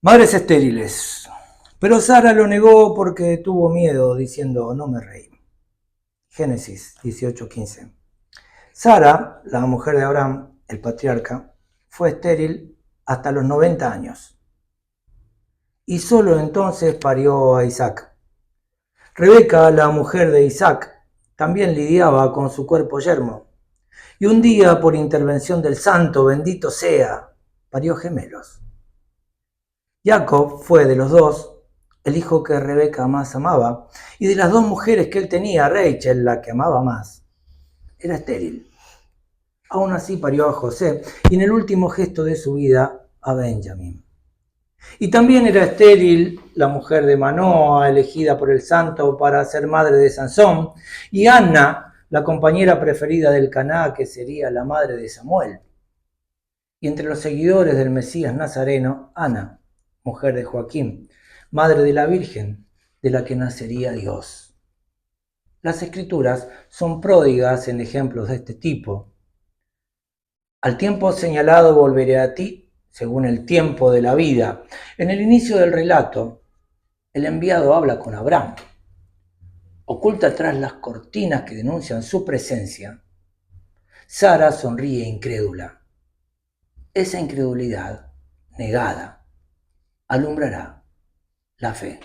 Madres estériles. Pero Sara lo negó porque tuvo miedo, diciendo, no me reí. Génesis 18:15. Sara, la mujer de Abraham, el patriarca, fue estéril hasta los 90 años. Y solo entonces parió a Isaac. Rebeca, la mujer de Isaac, también lidiaba con su cuerpo yermo. Y un día, por intervención del santo, bendito sea, parió gemelos. Jacob fue de los dos el hijo que Rebeca más amaba, y de las dos mujeres que él tenía, Rachel, la que amaba más, era estéril. Aún así parió a José, y en el último gesto de su vida, a Benjamín. Y también era estéril la mujer de Manoa, elegida por el santo para ser madre de Sansón, y Ana, la compañera preferida del Caná, que sería la madre de Samuel. Y entre los seguidores del Mesías Nazareno, Ana, mujer de Joaquín, madre de la Virgen, de la que nacería Dios. Las Escrituras son pródigas en ejemplos de este tipo. Al tiempo señalado volveré a ti, según el tiempo de la vida. En el inicio del relato, el enviado habla con Abraham. Oculta tras las cortinas que denuncian su presencia, Sara sonríe incrédula. Esa incredulidad negada alumbrará la fe.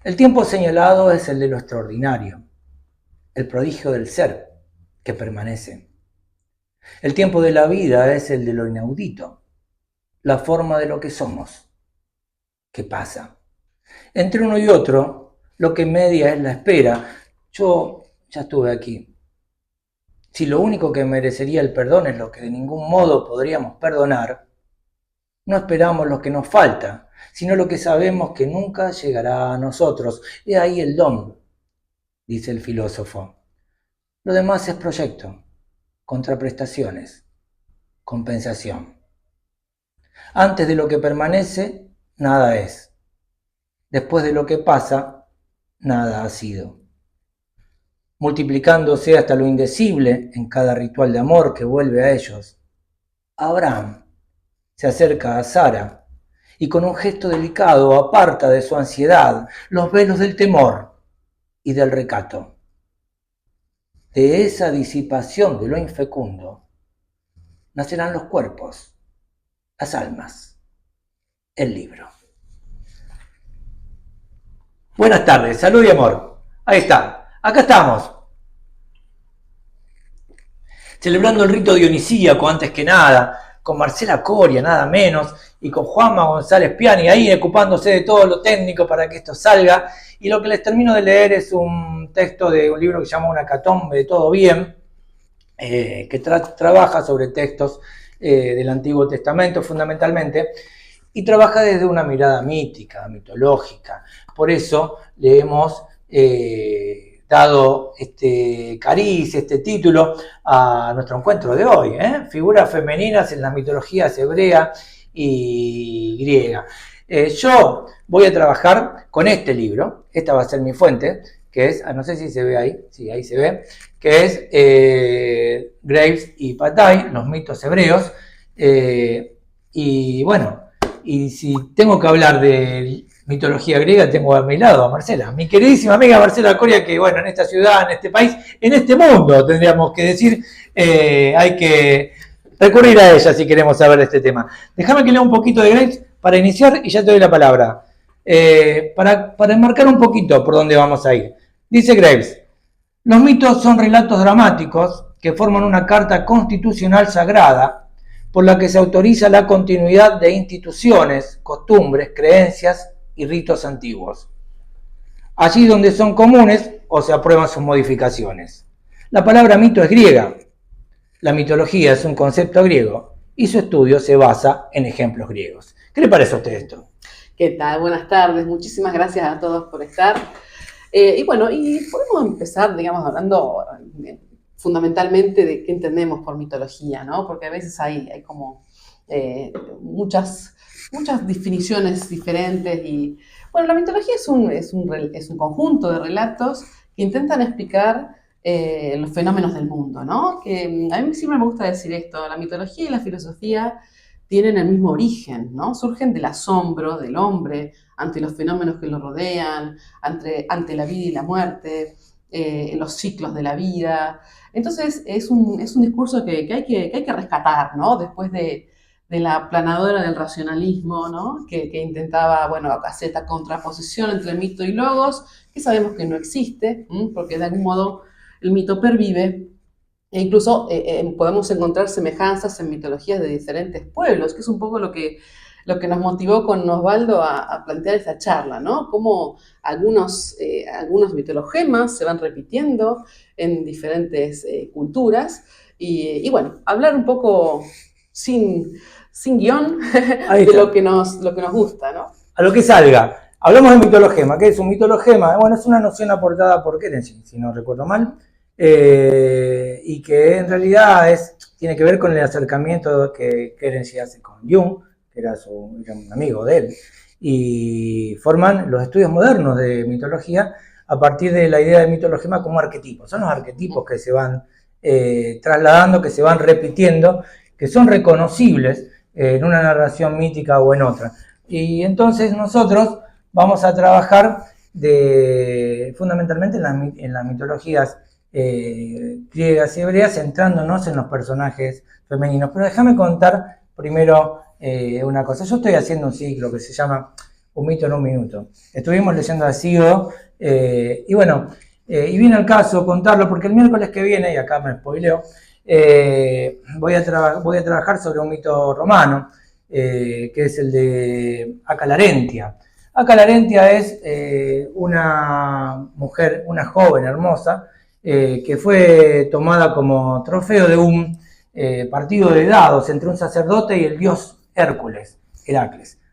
El tiempo señalado es el de lo extraordinario, el prodigio del ser que permanece. El tiempo de la vida es el de lo inaudito, la forma de lo que somos, que pasa. Entre uno y otro, lo que media es la espera. Yo ya estuve aquí. Si lo único que merecería el perdón es lo que de ningún modo podríamos perdonar, no esperamos lo que nos falta, sino lo que sabemos que nunca llegará a nosotros. He ahí el don, dice el filósofo. Lo demás es proyecto, contraprestaciones, compensación. Antes de lo que permanece, nada es. Después de lo que pasa, nada ha sido. Multiplicándose hasta lo indecible en cada ritual de amor que vuelve a ellos, Abraham se acerca a Sara y con un gesto delicado aparta de su ansiedad los velos del temor y del recato. De esa disipación de lo infecundo nacerán los cuerpos, las almas, el libro. Buenas tardes, salud y amor. Ahí está, acá estamos. Celebrando el rito dionisíaco antes que nada, con Marcela Coria nada menos, y con Juanma González Piani ahí ocupándose de todo lo técnico para que esto salga. Y lo que les termino de leer es un texto de un libro que se llama Una Hecatombe de Todo Bien, que trabaja sobre textos del Antiguo Testamento fundamentalmente, y trabaja desde una mirada mítica, mitológica. Por eso le hemos dado este cariz, este título a nuestro encuentro de hoy, figuras femeninas en las mitologías hebrea y griega. Yo voy a trabajar con este libro, esta va a ser mi fuente, que es, no sé si se ve ahí, sí, ahí se ve, que es Graves y Patay, los mitos hebreos, y bueno, y si tengo que hablar de mitología griega, tengo a mi lado a Marcela, mi queridísima amiga Marcela Coria, que bueno, en esta ciudad, en este país, en este mundo, tendríamos que decir, hay que recurrir a ella si queremos saber de este tema. Déjame que lea un poquito de Graves para iniciar y ya te doy la palabra. Para enmarcar un poquito por dónde vamos a ir. Dice Graves, los mitos son relatos dramáticos que forman una carta constitucional sagrada por la que se autoriza la continuidad de instituciones, costumbres, creencias y ritos antiguos. Allí donde son comunes o se aprueban sus modificaciones. La palabra mito es griega. La mitología es un concepto griego y su estudio se basa en ejemplos griegos. ¿Qué le parece a usted esto? ¿Qué tal? Buenas tardes. Muchísimas gracias a todos por estar. Y bueno, y podemos empezar, digamos, hablando fundamentalmente de qué entendemos por mitología, ¿no? Porque a veces hay como muchas definiciones diferentes y, bueno, la mitología es un conjunto de relatos que intentan explicar los fenómenos del mundo, ¿no? Que a mí siempre me gusta decir esto, la mitología y la filosofía tienen el mismo origen, ¿no? Surgen del asombro del hombre ante los fenómenos que lo rodean, ante la vida y la muerte, los ciclos de la vida. Entonces es un discurso que hay que rescatar, ¿no? Después de la planadora del racionalismo, ¿no? Que intentaba, bueno, hacer esta contraposición entre mito y logos, que sabemos que no existe, porque de algún modo el mito pervive, e incluso podemos encontrar semejanzas en mitologías de diferentes pueblos, que es un poco lo que nos motivó con Osvaldo a plantear esta charla, ¿no? Cómo algunos mitologemas se van repitiendo en diferentes culturas, y bueno, hablar un poco sin guión de lo que nos gusta, ¿no? A lo que salga. Hablamos de mitologema. ¿Qué es un mitologema? Bueno, es una noción aportada por Kerenci, si no recuerdo mal, y que en realidad tiene que ver con el acercamiento que Kerenci hace con Jung, que era un amigo de él, y forman los estudios modernos de mitología a partir de la idea de mitologema como arquetipos. Son los arquetipos que se van trasladando, que se van repitiendo, que son reconocibles en una narración mítica o en otra. Y entonces nosotros vamos a trabajar fundamentalmente en las mitologías griegas y hebreas, centrándonos en los personajes femeninos. Pero déjame contar primero una cosa. Yo estoy haciendo un ciclo que se llama Un mito en un minuto. Estuvimos leyendo a Sigo y bueno, y viene al caso contarlo porque el miércoles que viene, y acá me spoileo, voy a trabajar sobre un mito romano, que es el de Acalarentia. Acalarentia es una mujer, una joven hermosa, que fue tomada como trofeo de un partido de dados entre un sacerdote y el dios Heracles,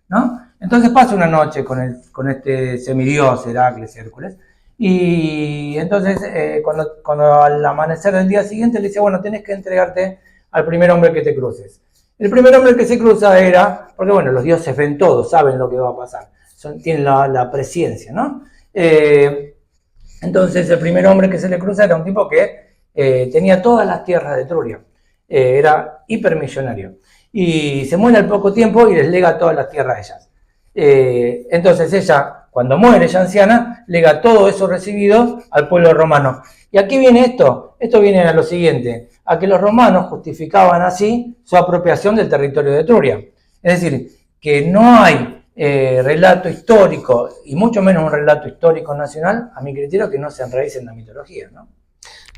¿no? Entonces pasa una noche con este semidios Hércules, y entonces cuando al amanecer del día siguiente le dice, bueno, tenés que entregarte al primer hombre que te cruces. El primer hombre que se cruza era, porque bueno, los dioses ven todo, saben lo que va a pasar, tienen la presciencia, ¿no? Entonces el primer hombre que se le cruza era un tipo que tenía todas las tierras de Etruria, era hipermillonario, y se muere al poco tiempo y les lega todas las tierras a ellas. Entonces ella, cuando muere ya anciana, lega todo eso recibido al pueblo romano. ¿Y aquí viene esto? Esto viene a lo siguiente, a que los romanos justificaban así su apropiación del territorio de Etruria. Es decir, que no hay relato histórico, y mucho menos un relato histórico nacional, a mi criterio, que no se enraíce en la mitología, ¿no?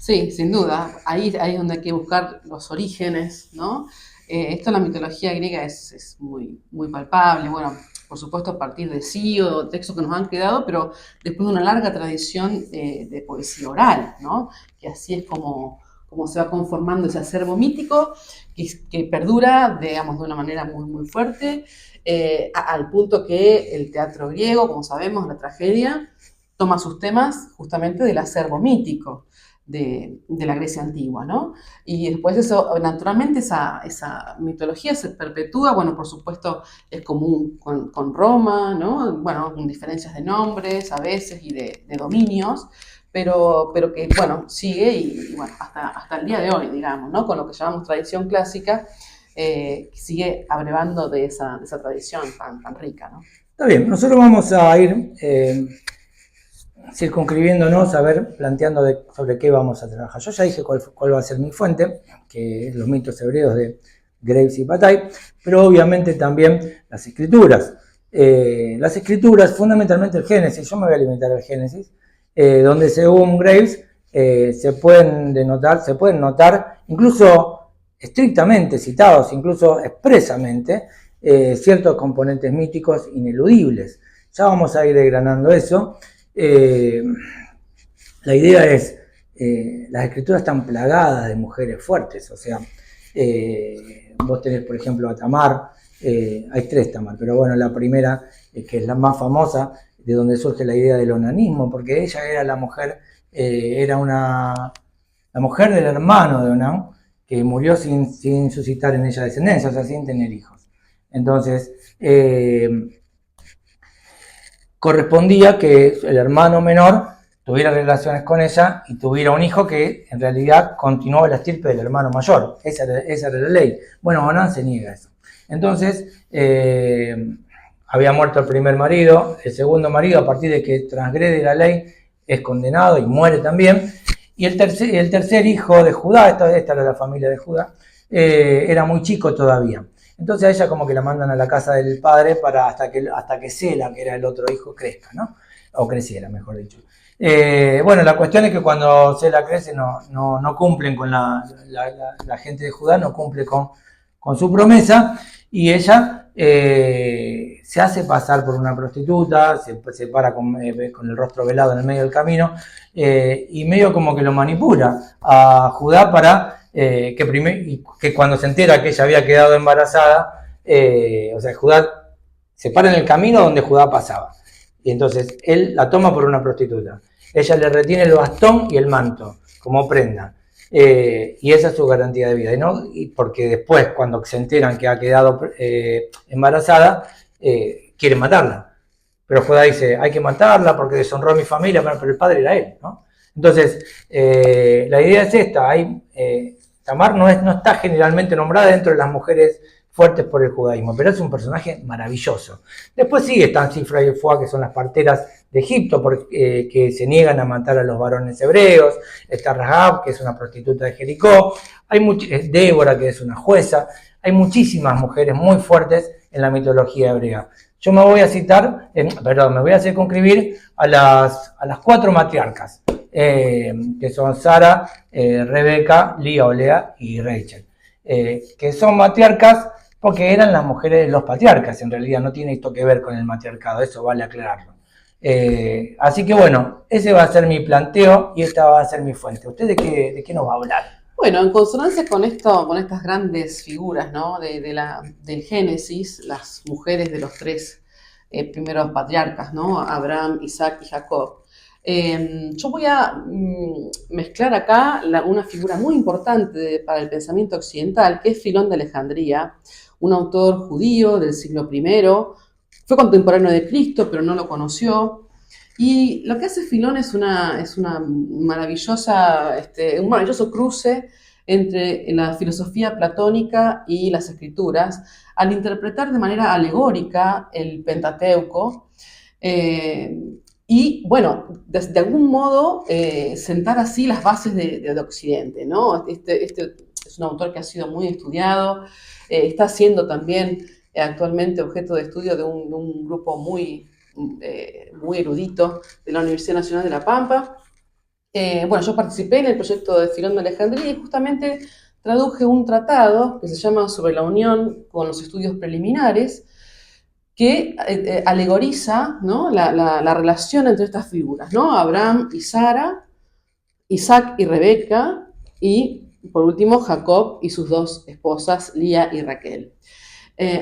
Sí, sin duda. Ahí es donde hay que buscar los orígenes, ¿no? Esto en la mitología griega es muy, muy palpable. Bueno, por supuesto a partir de Síodo, textos que nos han quedado, pero después de una larga tradición de poesía oral, ¿no? Que así es como se va conformando ese acervo mítico que perdura, digamos, de una manera muy, muy fuerte, al punto que el teatro griego, como sabemos, la tragedia, toma sus temas justamente del acervo mítico de la Grecia antigua, ¿no? Y después eso, naturalmente esa mitología se perpetúa, bueno, por supuesto es común con Roma, ¿no? Bueno, con diferencias de nombres a veces y de dominios, pero que, bueno, sigue y bueno, hasta el día de hoy, digamos, ¿no? Con lo que llamamos tradición clásica, sigue abrevando de esa tradición tan rica, ¿no? Está bien, nosotros vamos a ir circunscribiéndonos, a ver, planteando sobre qué vamos a trabajar. Yo ya dije cuál va a ser mi fuente, que es los mitos hebreos de Graves y Bataille, pero obviamente también las escrituras. Las escrituras, fundamentalmente el Génesis, yo me voy a limitar al Génesis, donde según Graves se pueden notar, incluso estrictamente citados, incluso expresamente, ciertos componentes míticos ineludibles. Ya vamos a ir desgranando eso. La idea es, las escrituras están plagadas de mujeres fuertes, o sea, vos tenés por ejemplo a Tamar, hay tres Tamar, pero bueno, la primera, que es la más famosa, de donde surge la idea del onanismo, porque ella era la mujer, la mujer del hermano de Onán, que murió sin suscitar en ella descendencia, o sea, sin tener hijos. Entonces, correspondía que el hermano menor tuviera relaciones con ella y tuviera un hijo que en realidad continuaba la estirpe del hermano mayor. Esa era la ley. Bueno, Onán se niega a eso. Entonces, había muerto el primer marido, el segundo marido, a partir de que transgrede la ley, es condenado y muere también. Y el tercer hijo de Judá, esta era la familia de Judá, era muy chico todavía. Entonces a ella como que la mandan a la casa del padre hasta que Sela, que era el otro hijo, crezca, ¿no? O creciera, mejor dicho. Bueno, la cuestión es que cuando Sela crece no cumplen con la gente de Judá, no cumple con su promesa, y ella se hace pasar por una prostituta, se para con el rostro velado en el medio del camino, y medio como que lo manipula a Judá para que cuando se entera que ella había quedado embarazada, o sea, Judá se para en el camino donde Judá pasaba, y entonces él la toma por una prostituta. Ella le retiene el bastón y el manto como prenda, y esa es su garantía de vida, ¿no? Y porque después, cuando se enteran que ha quedado embarazada, quieren matarla. Pero Judá dice, hay que matarla porque deshonró a mi familia, pero el padre era él, ¿no? Entonces, la idea es esta, Tamar no está generalmente nombrada dentro de las mujeres fuertes por el judaísmo, pero es un personaje maravilloso. Después sí están Sifra y Fuá, que son las parteras de Egipto, que se niegan a matar a los varones hebreos. Está Rahab, que es una prostituta de Jericó. Débora, que es una jueza. Hay muchísimas mujeres muy fuertes en la mitología hebrea. Yo me voy a circunscribir a las 4 matriarcas, que son Sara, Rebeca, Lea y Rachel, que son matriarcas porque eran las mujeres de los patriarcas. En realidad no tiene esto que ver con el matriarcado, eso vale aclararlo. Así que bueno, ese va a ser mi planteo y esta va a ser mi fuente. ¿Usted de qué nos va a hablar? Bueno, en consonancia con estas grandes figuras, ¿no? del Génesis, las mujeres de los 3 primeros patriarcas, ¿no? Abraham, Isaac y Jacob. Yo voy a mezclar acá una figura muy importante para el pensamiento occidental, que es Filón de Alejandría, un autor judío del siglo I, fue contemporáneo de Cristo, pero no lo conoció. Y lo que hace Filón es un maravilloso cruce entre la filosofía platónica y las escrituras, al interpretar de manera alegórica el Pentateuco, y bueno, de algún modo sentar así las bases de Occidente, ¿no? Este es un autor que ha sido muy estudiado, está siendo también actualmente objeto de estudio de un grupo muy erudito de la Universidad Nacional de La Pampa. Bueno, yo participé en el proyecto de Filón de Alejandría y justamente traduje un tratado que se llama Sobre la unión con los estudios preliminares, que alegoriza, ¿no? la relación entre estas figuras, ¿no? Abraham y Sara, Isaac y Rebeca, y por último Jacob y sus 2 esposas, Lía y Raquel.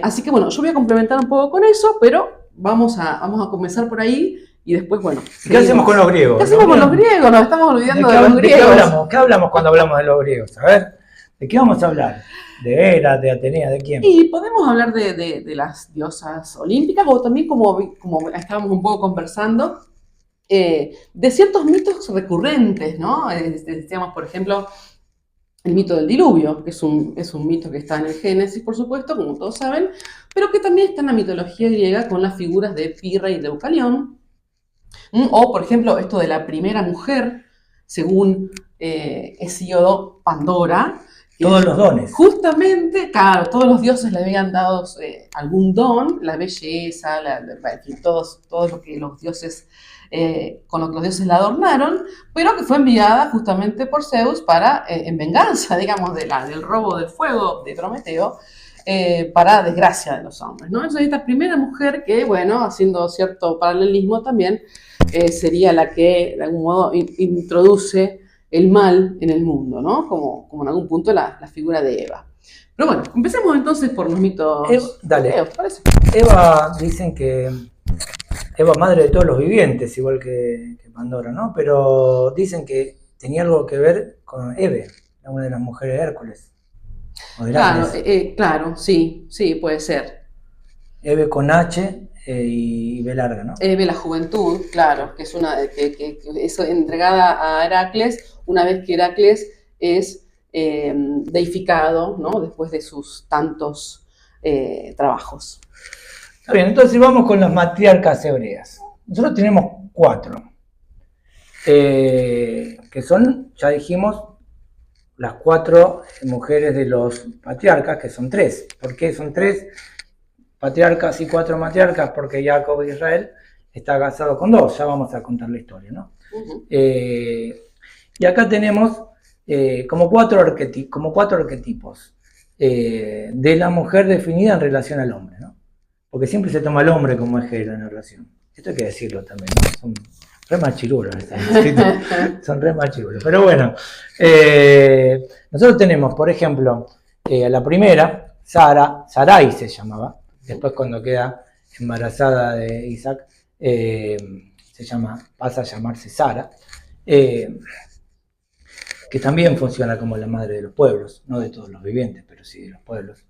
Así que bueno, yo voy a complementar un poco con eso, pero vamos a comenzar por ahí y después, bueno. ¿Qué hacemos con los griegos? ¿Qué hacemos con los griegos? Nos estamos olvidando de los griegos. ¿Qué hablamos cuando hablamos de los griegos? A ver, ¿de qué vamos a hablar? ¿De Hera, de Atenea, de quién? Y podemos hablar de las diosas olímpicas, o también, como estábamos un poco conversando, de ciertos mitos recurrentes, ¿no? Decíamos, por ejemplo, el mito del diluvio, que es un mito que está en el Génesis, por supuesto, como todos saben, pero que también está en la mitología griega con las figuras de Pirra y Deucalión. O, por ejemplo, esto de la primera mujer, según Hesíodo, Pandora. Todos los dones. Justamente, claro, todos los dioses le habían dado algún don, la belleza, todo lo que los dioses, con lo que los dioses la adornaron, pero que fue enviada justamente por Zeus en venganza, digamos, del robo del fuego de Prometeo, para desgracia de los hombres, ¿no? Entonces esta primera mujer que, bueno, haciendo cierto paralelismo también, sería la que de algún modo introduce el mal en el mundo, ¿no? Como en algún punto la figura de Eva. Pero bueno, empecemos entonces por los mitos. Dale. ¿Parece? Eva, dicen que Eva, madre de todos los vivientes, igual que Pandora, ¿no? Pero dicen que tenía algo que ver con Eve, una de las mujeres de Hércules. Claro, sí, puede ser. Eve con H y B larga, ¿no? Eve, la juventud, claro, que es que es entregada a Heracles una vez que Heracles es deificado, ¿no? Después de sus tantos trabajos. Está bien, entonces vamos con las matriarcas hebreas. Nosotros tenemos 4, que son, ya dijimos, las 4 mujeres de los patriarcas, que son 3. ¿Por qué son 3 patriarcas y 4 matriarcas? Porque Jacob de Israel está casado con 2, ya vamos a contar la historia, ¿no? Y acá tenemos como 4 arquetipos de la mujer definida en relación al hombre, ¿no? Porque siempre se toma al hombre como eje de la narración. Esto hay que decirlo también, ¿no? Son re machirulos, son re machirulos. Pero bueno, nosotros tenemos, por ejemplo, a la primera, Sarai se llamaba. Después cuando queda embarazada de Isaac, pasa a llamarse Sara, que también funciona como la madre de los pueblos, no de todos los vivientes, pero sí de los pueblos.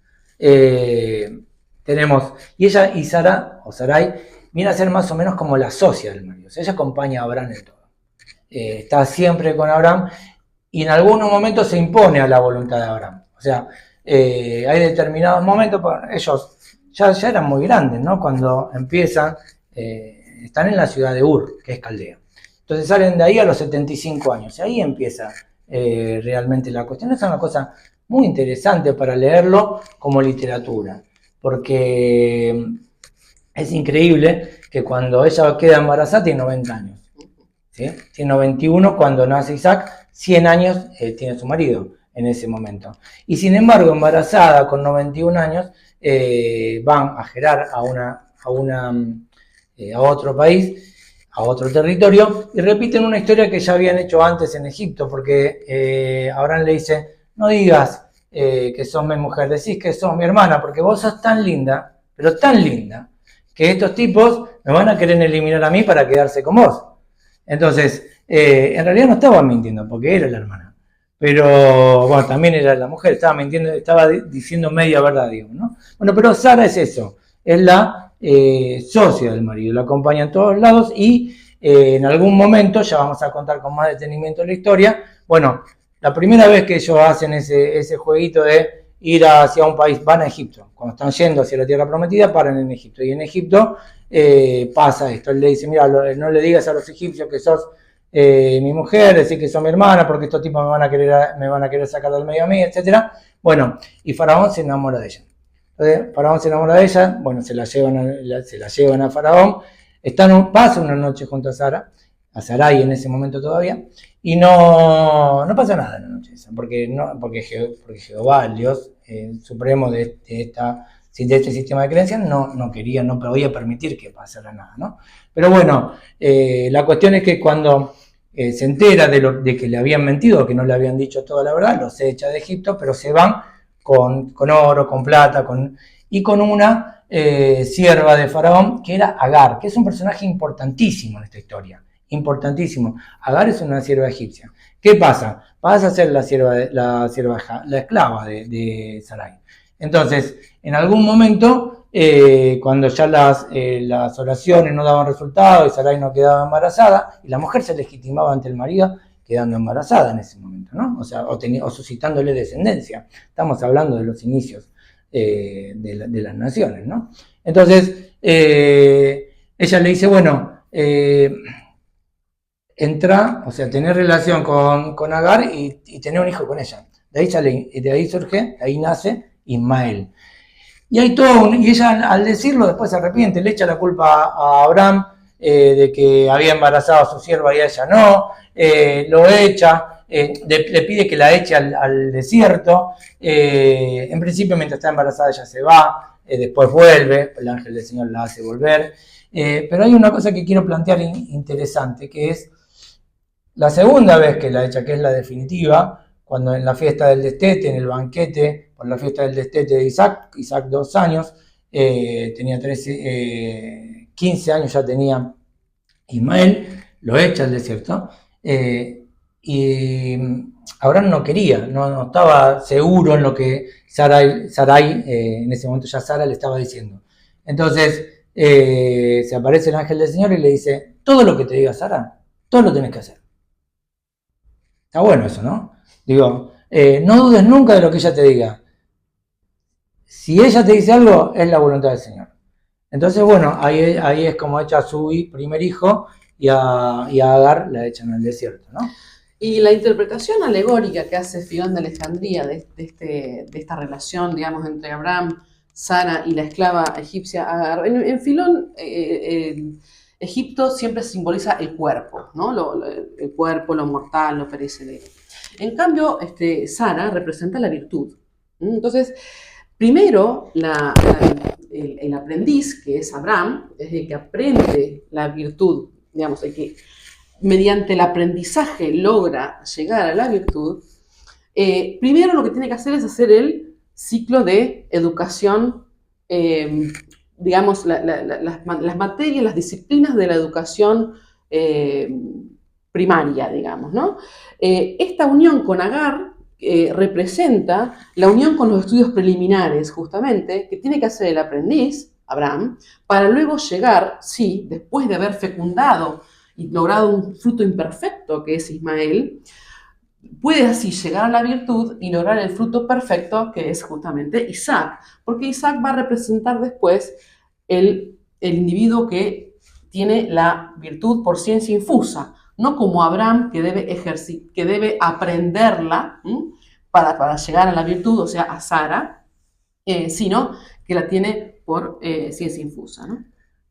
Tenemos, y ella y Sara, o Sarai, viene a ser más o menos como la socia del marido. O sea, ella acompaña a Abraham en todo. Está siempre con Abraham y en algunos momentos se impone a la voluntad de Abraham. O sea, hay determinados momentos, ellos ya eran muy grandes, ¿no? Cuando empiezan, están en la ciudad de Ur, que es Caldea. Entonces salen de ahí a los 75 años y ahí empieza realmente la cuestión. Es una cosa muy interesante para leerlo como literatura, porque es increíble que cuando ella queda embarazada tiene 90 años, ¿sí? Tiene 91 cuando nace Isaac, 100 años tiene su marido en ese momento. Y sin embargo, embarazada con 91 años, van a Gerar a otro país, a otro territorio, y repiten una historia que ya habían hecho antes en Egipto, porque Abraham le dice, no digas que sos mi mujer, decís que sos mi hermana, porque vos sos tan linda, pero tan linda, que estos tipos me van a querer eliminar a mí para quedarse con vos. Entonces, en realidad no estaba mintiendo, porque era la hermana. Pero, bueno, también era la mujer, estaba mintiendo, estaba diciendo media verdad, digamos, ¿no? Bueno, pero Sara es eso, es la socia del marido, la acompaña en todos lados y en algún momento, ya vamos a contar con más detenimiento la historia, bueno, la primera vez que ellos hacen ese jueguito de ir hacia un país, van a Egipto, cuando están yendo hacia la tierra prometida, paran en Egipto, y en Egipto pasa esto, él le dice, mira, no le digas a los egipcios que sos mi mujer, decir que son mi hermana, porque estos tipos me van a querer sacar del medio a mí, etc. Bueno, y Faraón se enamora de ella. Entonces, Faraón se enamora de ella, bueno, se la llevan a Faraón, pasan una noche junto a Sarai en ese momento todavía, y no pasa nada en la noche esa, porque Jehová, el Dios supremo de este sistema de creencias, no podía permitir que pasara nada, ¿no? Pero bueno, la cuestión es que cuando se entera de que le habían mentido, que no le habían dicho toda la verdad, los echa de Egipto, pero se van con oro, con plata, y con una sierva de Faraón, que era Agar, que es un personaje importantísimo en esta historia. Importantísimo. Agar es una sierva egipcia. ¿Qué pasa? Pasa a ser la esclava de Sarai. Entonces, en algún momento, cuando ya las oraciones no daban resultado y Sarai no quedaba embarazada, y la mujer se legitimaba ante el marido quedando embarazada en ese momento, ¿no? O sea, o suscitándole descendencia. Estamos hablando de los inicios de las naciones, ¿no? Entonces, ella le dice, bueno, entra, o sea, tener relación con Agar y tener un hijo con ella. De ahí nace Ismael. Y ella al decirlo después se arrepiente, le echa la culpa a Abraham de que había embarazado a su sierva y a ella no, lo echa, le pide que la eche al desierto, en principio mientras está embarazada ella se va, después vuelve, el ángel del Señor la hace volver, pero hay una cosa que quiero plantear interesante, que es la segunda vez que la echa, que es la definitiva, cuando en la fiesta del destete, en el banquete, por la fiesta del destete de Isaac 2 años, tenía 15 años ya tenía Ismael, lo echa al desierto, y Abraham no quería, no estaba seguro en lo que Sarai en ese momento ya Sara le estaba diciendo. Entonces se aparece el ángel del Señor y le dice, todo lo que te diga Sara, todo lo tenés que hacer. Está bueno eso, ¿no? Digo, no dudes nunca de lo que ella te diga. si ella te dice algo, es la voluntad del Señor. Entonces, bueno, ahí es como echa a su primer hijo y a Agar la echan al desierto, ¿no? Y la interpretación alegórica que hace Filón de Alejandría de esta relación, digamos, entre Abraham, Sara y la esclava egipcia Agar. En Filón, Egipto siempre simboliza el cuerpo, ¿no? El cuerpo, lo mortal, lo perecedero. En cambio, Sara representa la virtud. Entonces, primero, el aprendiz, que es Abraham, es el que aprende la virtud, digamos, el que mediante el aprendizaje logra llegar a la virtud. Primero lo que tiene que hacer es hacer el ciclo de educación, digamos, las materias, las disciplinas de la educación primaria, digamos, ¿no? Esta unión con Agar representa la unión con los estudios preliminares, justamente, que tiene que hacer el aprendiz, Abraham, para luego llegar, sí, después de haber fecundado y logrado un fruto imperfecto que es Ismael, puede así llegar a la virtud y lograr el fruto perfecto que es justamente Isaac, porque Isaac va a representar después el individuo que tiene la virtud por ciencia infusa, no como Abraham que debe aprenderla para llegar a la virtud, o sea, a Sara, sino que la tiene por ciencia infusa, ¿no?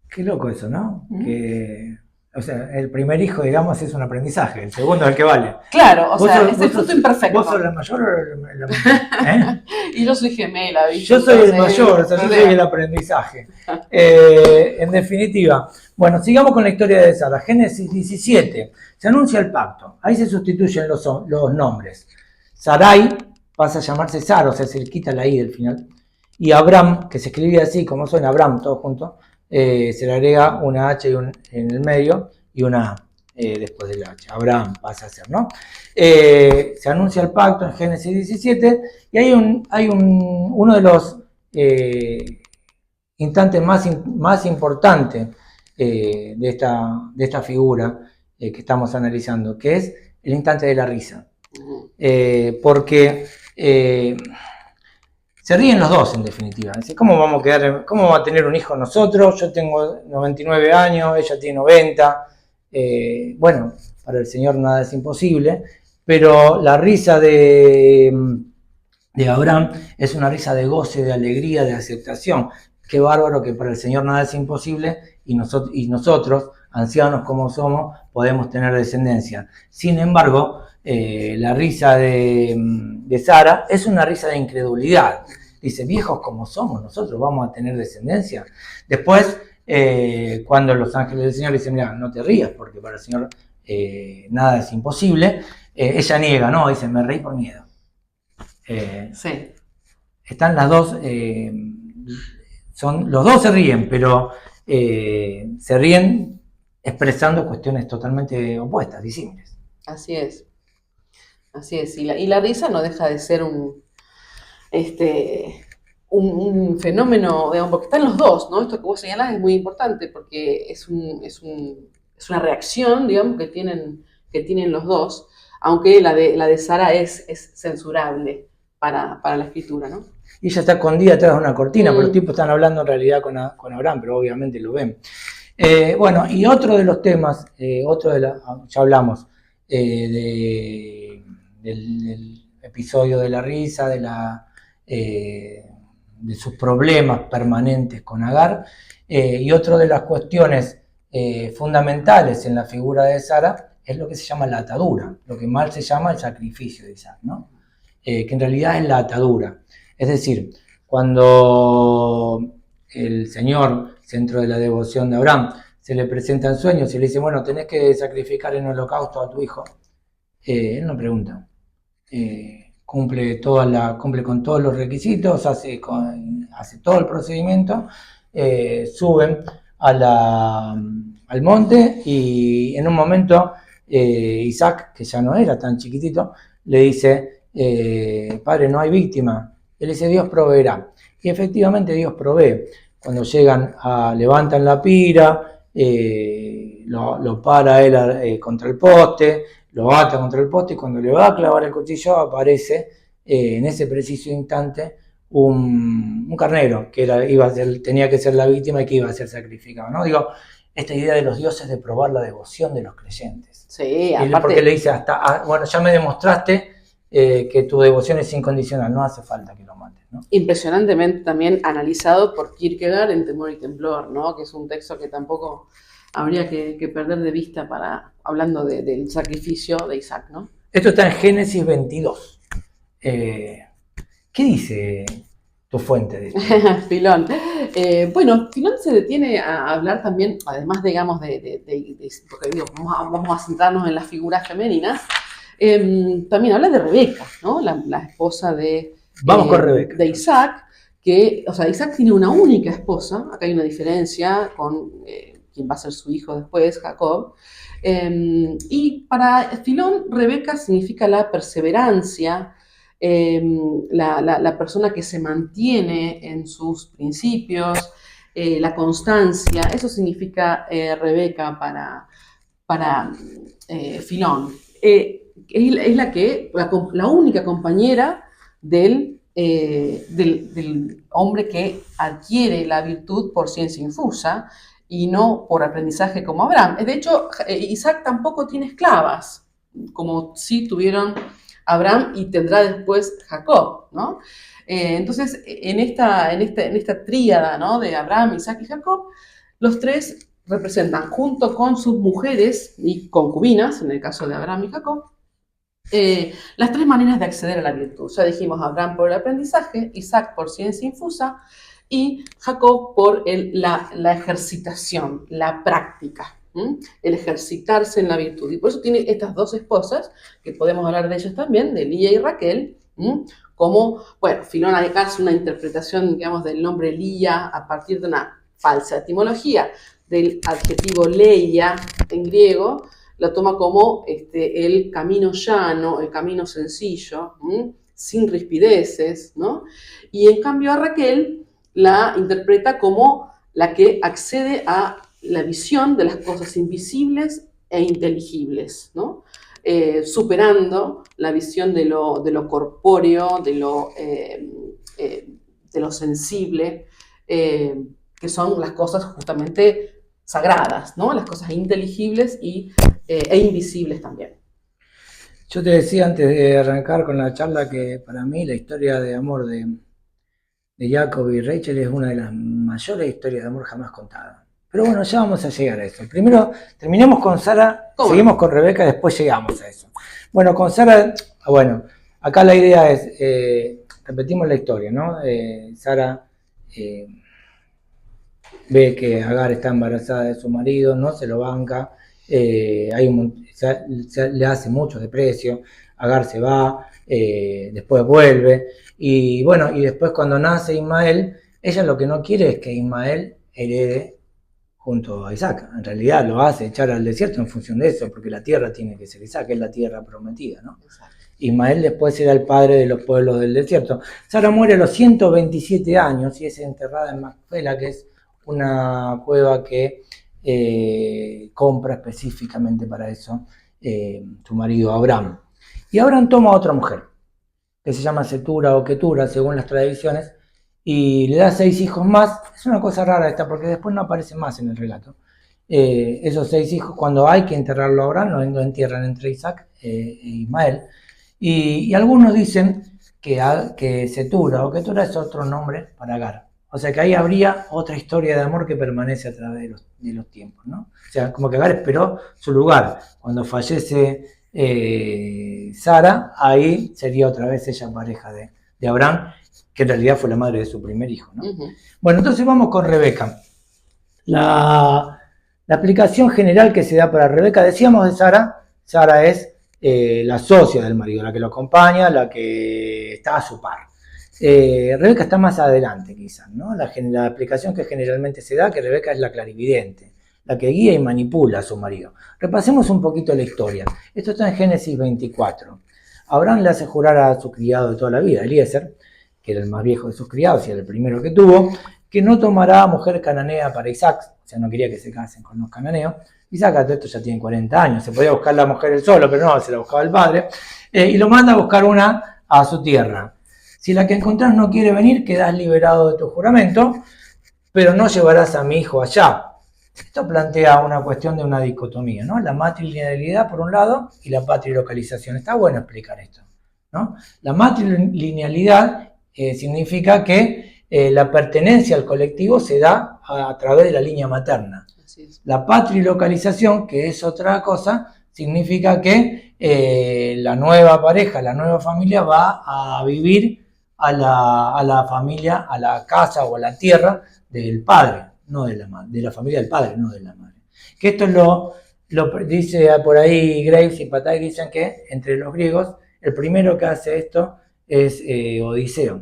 Qué loco eso, ¿no? Que, o sea, el primer hijo, digamos, es un aprendizaje, el segundo es el que vale. Claro, o sea, es el fruto imperfecto. ¿Vos sos la mayor o la menor? Y yo soy gemela, ¿viste? Yo soy el mayor, o sea, yo soy el aprendizaje. En definitiva, bueno, sigamos con la historia de Sara. Génesis 17, se anuncia el pacto, ahí se sustituyen los nombres. Sarai pasa a llamarse Sara, o sea, se le quita la I del final. Y Abraham, que se escribía así, como suena Abraham, todo junto, se le agrega una H en el medio y una A después del H. Abraham pasa a ser, ¿no? Se anuncia el pacto en Génesis 17 y hay uno de los instantes más importantes de esta figura que estamos analizando, que es el instante de la risa. Porque se ríen los dos, en definitiva. ¿Cómo va a tener un hijo nosotros? Yo tengo 99 años, ella tiene 90. Bueno, para el Señor nada es imposible, pero la risa de Abraham es una risa de goce, de alegría, de aceptación. Qué bárbaro que para el Señor nada es imposible y nosotros, ancianos como somos, podemos tener descendencia. Sin embargo, la risa de Sara es una risa de incredulidad. Dice, viejos como somos, nosotros vamos a tener descendencia. Después, cuando los ángeles del Señor dicen, mira, no te rías porque para el Señor nada es imposible, ella niega, no, dice, me reí por miedo. Sí. Están las dos, los dos se ríen, pero se ríen expresando cuestiones totalmente opuestas, disímiles. Así es. Así es. Y la risa no deja de ser un fenómeno, digamos, porque están los dos, ¿no? Esto que vos señalás es muy importante porque es una reacción, digamos, que tienen los dos, aunque la de Sara es censurable para la escritura, ¿no? Y ella está escondida atrás de una cortina, pero los tipos están hablando en realidad con Abraham, pero obviamente lo ven. Bueno, y otro de los temas, ya hablamos del episodio de la risa, de sus problemas permanentes con Agar, y otra de las cuestiones fundamentales en la figura de Sara es lo que se llama la atadura, lo que mal se llama el sacrificio de Isaac, ¿no? Que en realidad es la atadura. Es decir, cuando el Señor, centro de la devoción de Abraham, se le presenta en sueños y le dice, bueno, tenés que sacrificar en holocausto a tu hijo, él no pregunta. Cumple con todos los requisitos, hace todo el procedimiento, suben al monte y en un momento Isaac, que ya no era tan chiquitito, le dice, padre, no hay víctima. Él dice, Dios proveerá. Y efectivamente Dios provee. Cuando levantan la pira, lo para él contra el poste, lo ata contra el poste y cuando le va a clavar el cuchillo aparece en ese preciso instante un carnero que tenía que ser la víctima y que iba a ser sacrificado, ¿no? Digo, esta idea de los dioses de probar la devoción de los creyentes. Sí, aparte... Porque le dice bueno, ya me demostraste que tu devoción es incondicional, no hace falta que lo mates, ¿no? Impresionantemente también analizado por Kierkegaard en Temor y Temblor, ¿no? Que es un texto que tampoco habría que perder de vista hablando del sacrificio de Isaac, ¿no? Esto está en Génesis 22. ¿Qué dice tu fuente de esto? Filón. Bueno, Filón se detiene a hablar también, además, digamos, porque digo, vamos a centrarnos en las figuras femeninas, también habla de Rebeca, ¿no? La esposa Vamos con Rebeca. De Isaac, o sea, Isaac tiene una única esposa, acá hay una diferencia con quien va a ser su hijo después, Jacob, y para Filón, Rebeca significa la perseverancia, la persona que se mantiene en sus principios, la constancia, eso significa Rebeca para Filón. Es la única compañera del hombre que adquiere la virtud por ciencia infusa y no por aprendizaje como Abraham. De hecho, Isaac tampoco tiene esclavas, como sí tuvieron Abraham y tendrá después Jacob, ¿no? Entonces, en esta tríada, ¿no? De Abraham, Isaac y Jacob, los tres representan, junto con sus mujeres y concubinas, en el caso de Abraham y Jacob, las tres maneras de acceder a la virtud. Ya dijimos, Abraham por el aprendizaje, Isaac por ciencia infusa y Jacob por la ejercitación, la práctica. El ejercitarse en la virtud. Y por eso tiene estas dos esposas, que podemos hablar de ellas también, de Lía y Raquel, como, bueno, Filón acá hace una interpretación, digamos, del nombre Lía a partir de una falsa etimología del adjetivo leia en griego, la toma como el camino llano, el camino sencillo, sin rispideces, ¿no? Y en cambio a Raquel la interpreta como la que accede a la visión de las cosas invisibles e inteligibles, ¿no? Superando la visión de lo corpóreo, de lo sensible, que son las cosas justamente sagradas, ¿no? Las cosas inteligibles e invisibles también. Yo te decía antes de arrancar con la charla que para mí la historia de amor de Jacob y Rachel es una de las mayores historias de amor jamás contadas. Pero bueno, ya vamos a llegar a eso. Primero terminemos con Sara, seguimos con Rebeca y después llegamos a eso. Bueno, con Sara, bueno, acá la idea es, repetimos la historia, ¿no? Sara ve que Agar está embarazada de su marido, no se lo banca, le hace mucho desprecio, Agar se va, después vuelve, y bueno, y después cuando nace Ismael, ella lo que no quiere es que Ismael herede junto a Isaac. En realidad lo hace echar al desierto en función de eso, porque la tierra tiene que ser Isaac, es la tierra prometida, ¿no? Exacto. Ismael después será el padre de los pueblos del desierto. Sara muere a los 127 años y es enterrada en Macpela, que es una cueva que compra específicamente para eso su marido Abraham. Y Abraham toma a otra mujer, que se llama Setura o Ketura, según las tradiciones, y le da 6 hijos más. Es una cosa rara esta, porque después no aparece más en el relato. Esos 6 hijos, cuando hay que enterrarlo a Abraham, lo entierran entre Isaac e Ismael. Y algunos dicen que Setura o Ketura es otro nombre para Agar. O sea que ahí habría otra historia de amor que permanece a través de los tiempos, ¿no? O sea, como que Agar esperó su lugar. Cuando fallece Sara, ahí sería otra vez ella pareja de Abraham, que en realidad fue la madre de su primer hijo, ¿no? Uh-huh. Bueno, entonces vamos con Rebeca. La aplicación general que se da para Rebeca, decíamos de Sara es la socia del marido, la que lo acompaña, la que está a su par. Rebeca está más adelante quizás, ¿no? La aplicación que generalmente se da, que Rebeca es la clarividente, la que guía y manipula a su marido. Repasemos un poquito la historia. Esto está en Génesis 24. Abraham le hace jurar a su criado de toda la vida, Eliezer, que era el más viejo de sus criados y era el primero que tuvo, que no tomará mujer cananea para Isaac, o sea, no quería que se casen con los cananeos. Isaac a todo esto ya tiene 40 años, se podía buscar la mujer él solo, pero no, se la buscaba el padre, y lo manda a buscar una a su tierra. Si la que encontrás no quiere venir, quedás liberado de tu juramento, pero no llevarás a mi hijo allá. Esto plantea una cuestión de una dicotomía, ¿no? La matrilinealidad por un lado y la patrilocalización. Está bueno explicar esto, ¿no? La matrilinealidad significa que la pertenencia al colectivo se da a través de la línea materna. Así es. La patrilocalización, que es otra cosa, significa que la nueva pareja, la nueva familia va a vivir a la familia, a la casa o a la tierra del padre, no de la madre, de la familia del padre, no de la madre. Que esto lo dice por ahí Graves y Patay, dicen que entre los griegos el primero que hace esto es Odiseo,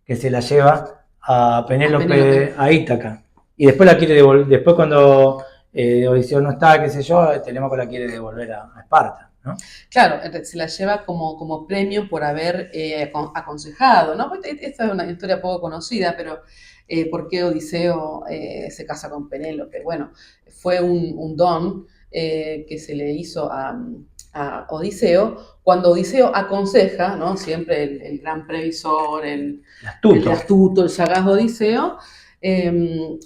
que se la lleva a Penélope a Ítaca. Y después la quiere devolver, después cuando Odiseo no está, qué sé yo, Telémaco la quiere devolver a Esparta, ¿no? Claro, se la lleva como premio por haber aconsejado, ¿no? Esta es una historia poco conocida, pero ¿por qué Odiseo se casa con Penélope? Bueno, fue un don que se le hizo a Odiseo cuando Odiseo aconseja, ¿no? Siempre el gran previsor, el astuto, el sagaz Odiseo,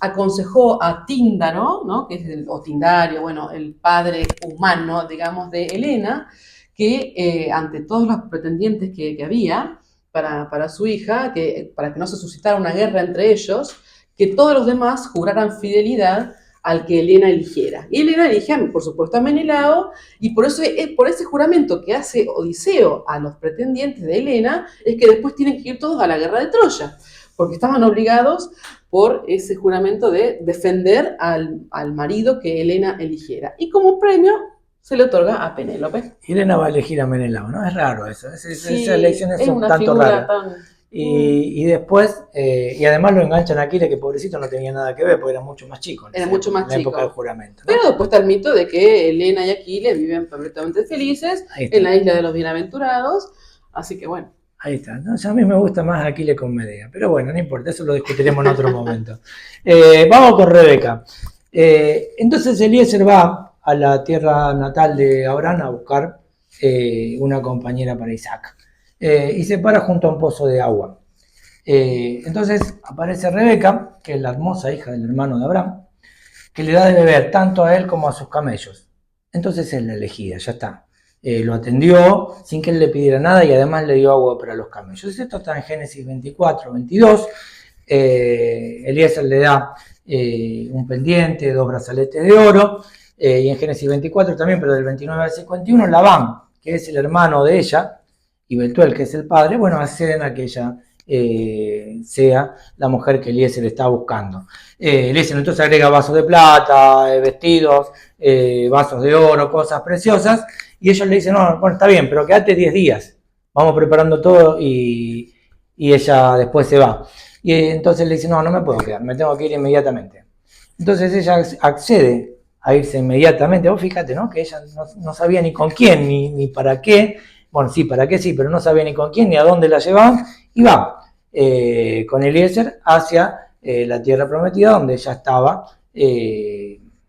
aconsejó a Tíndaro, ¿no? Que es o Tindario, bueno, el padre humano, digamos, de Helena, que ante todos los pretendientes que había para su hija, para que no se suscitara una guerra entre ellos, que todos los demás juraran fidelidad al que Helena eligiera. Y Helena elige, por supuesto, a Menelao, y por ese juramento que hace Odiseo a los pretendientes de Helena, es que después tienen que ir todos a la guerra de Troya, porque estaban obligados por ese juramento de defender al marido que Helena eligiera. Y como premio se le otorga a Penélope. Helena va a elegir a Menelao, ¿no? Es raro eso. Sí, esas elecciones es son una tanto figura raras. tan... Y después, y además lo enganchan a Aquiles, que pobrecito no tenía nada que ver, porque era mucho más chico. Era mucho más en la chico. época del juramento, ¿no? Pero después está el mito de que Helena y Aquiles viven perfectamente felices en la isla de los bienaventurados. Así que bueno. Ahí está. Entonces, a mí me gusta más Aquiles con Medea. Pero bueno, no importa, eso lo discutiremos en otro momento. Vamos con Rebeca. Entonces Eliezer va a la tierra natal de Abraham a buscar una compañera para Isaac. Y se para junto a un pozo de agua. Entonces aparece Rebeca, que es la hermosa hija del hermano de Abraham, que le da de beber tanto a él como a sus camellos. Entonces es la elegida, ya está. Lo atendió sin que él le pidiera nada y además le dio agua para los camellos. Esto está en Génesis 24, 22. Eliezer le da un pendiente, 2 brazaletes de oro. Y en Génesis 24 también, pero del 29 al 51, Labán, que es el hermano de ella, y Betuel, que es el padre, bueno, acceden a que ella sea la mujer que Eliezer está buscando. Eliezer entonces agrega vasos de plata, vestidos, vasos de oro, cosas preciosas, y ellos le dicen, no, bueno, está bien, pero quédate 10 días, vamos preparando todo y ella después se va. Y entonces le dice, no me puedo quedar, me tengo que ir inmediatamente. Entonces ella accede a irse inmediatamente. Vos fíjate, ¿no? Que ella no sabía ni con quién, ni para qué. Bueno, sí, para qué sí, pero no sabía ni con quién, ni a dónde la llevaban. Y va con Eliezer hacia la tierra prometida, donde ya estaba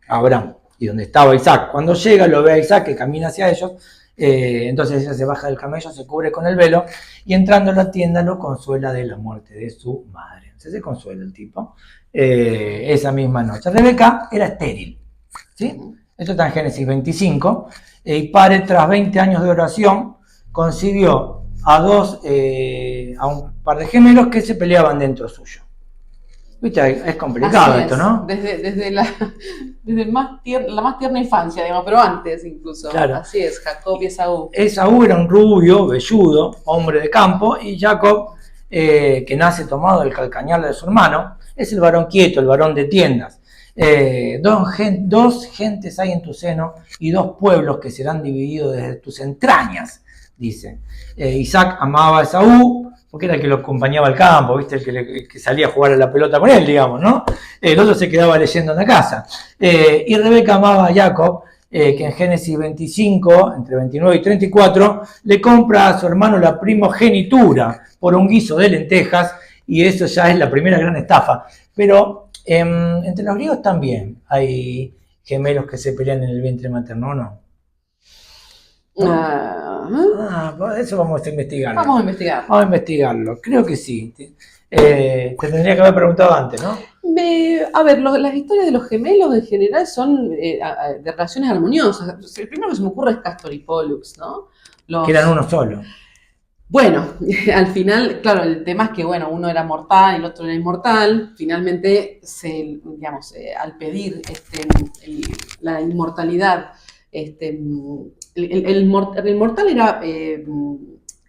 Abraham y donde estaba Isaac. Cuando llega, lo ve a Isaac que camina hacia ellos. Entonces ella se baja del camello, se cubre con el velo y entrando a la tienda lo consuela de la muerte de su madre. Entonces se consuela el tipo esa misma noche. Rebeca era estéril, ¿sí? Esto está en Génesis 25. Y pare, tras 20 años de oración, concibió a un par de gemelos que se peleaban dentro suyo. ¿Viste? Es complicado esto, ¿no? Desde la más tierna infancia, digamos, pero antes incluso. Claro. Así es, Jacob y Esaú. Esaú era un rubio, velludo, hombre de campo, y Jacob, que nace tomado del calcañar de su hermano, es el varón quieto, el varón de tiendas. Dos gentes hay en tu seno y 2 pueblos que serán divididos desde tus entrañas, dice. Isaac amaba a Esaú porque era el que lo acompañaba al campo, ¿viste? El que salía a jugar a la pelota con él, digamos, ¿no? El otro se quedaba leyendo en la casa. Y Rebeca amaba a Jacob, que en Génesis 25, entre 29 y 34, le compra a su hermano la primogenitura por un guiso de lentejas, y eso ya es la primera gran estafa. Pero entre los griegos también hay gemelos que se pelean en el vientre materno, ¿o no? ¿no? Ah, Eso vamos a investigarlo. vamos a investigar. Vamos a investigarlo, creo que sí. Te tendría que haber preguntado antes, ¿no? A ver, las historias de los gemelos en general son de relaciones armoniosas. El primero que se me ocurre es Castor y Pollux, ¿no? Que eran uno solo. Bueno, al final, claro, el tema es que, bueno, uno era mortal y el otro era inmortal. Finalmente, digamos, al pedir la inmortalidad, el mortal era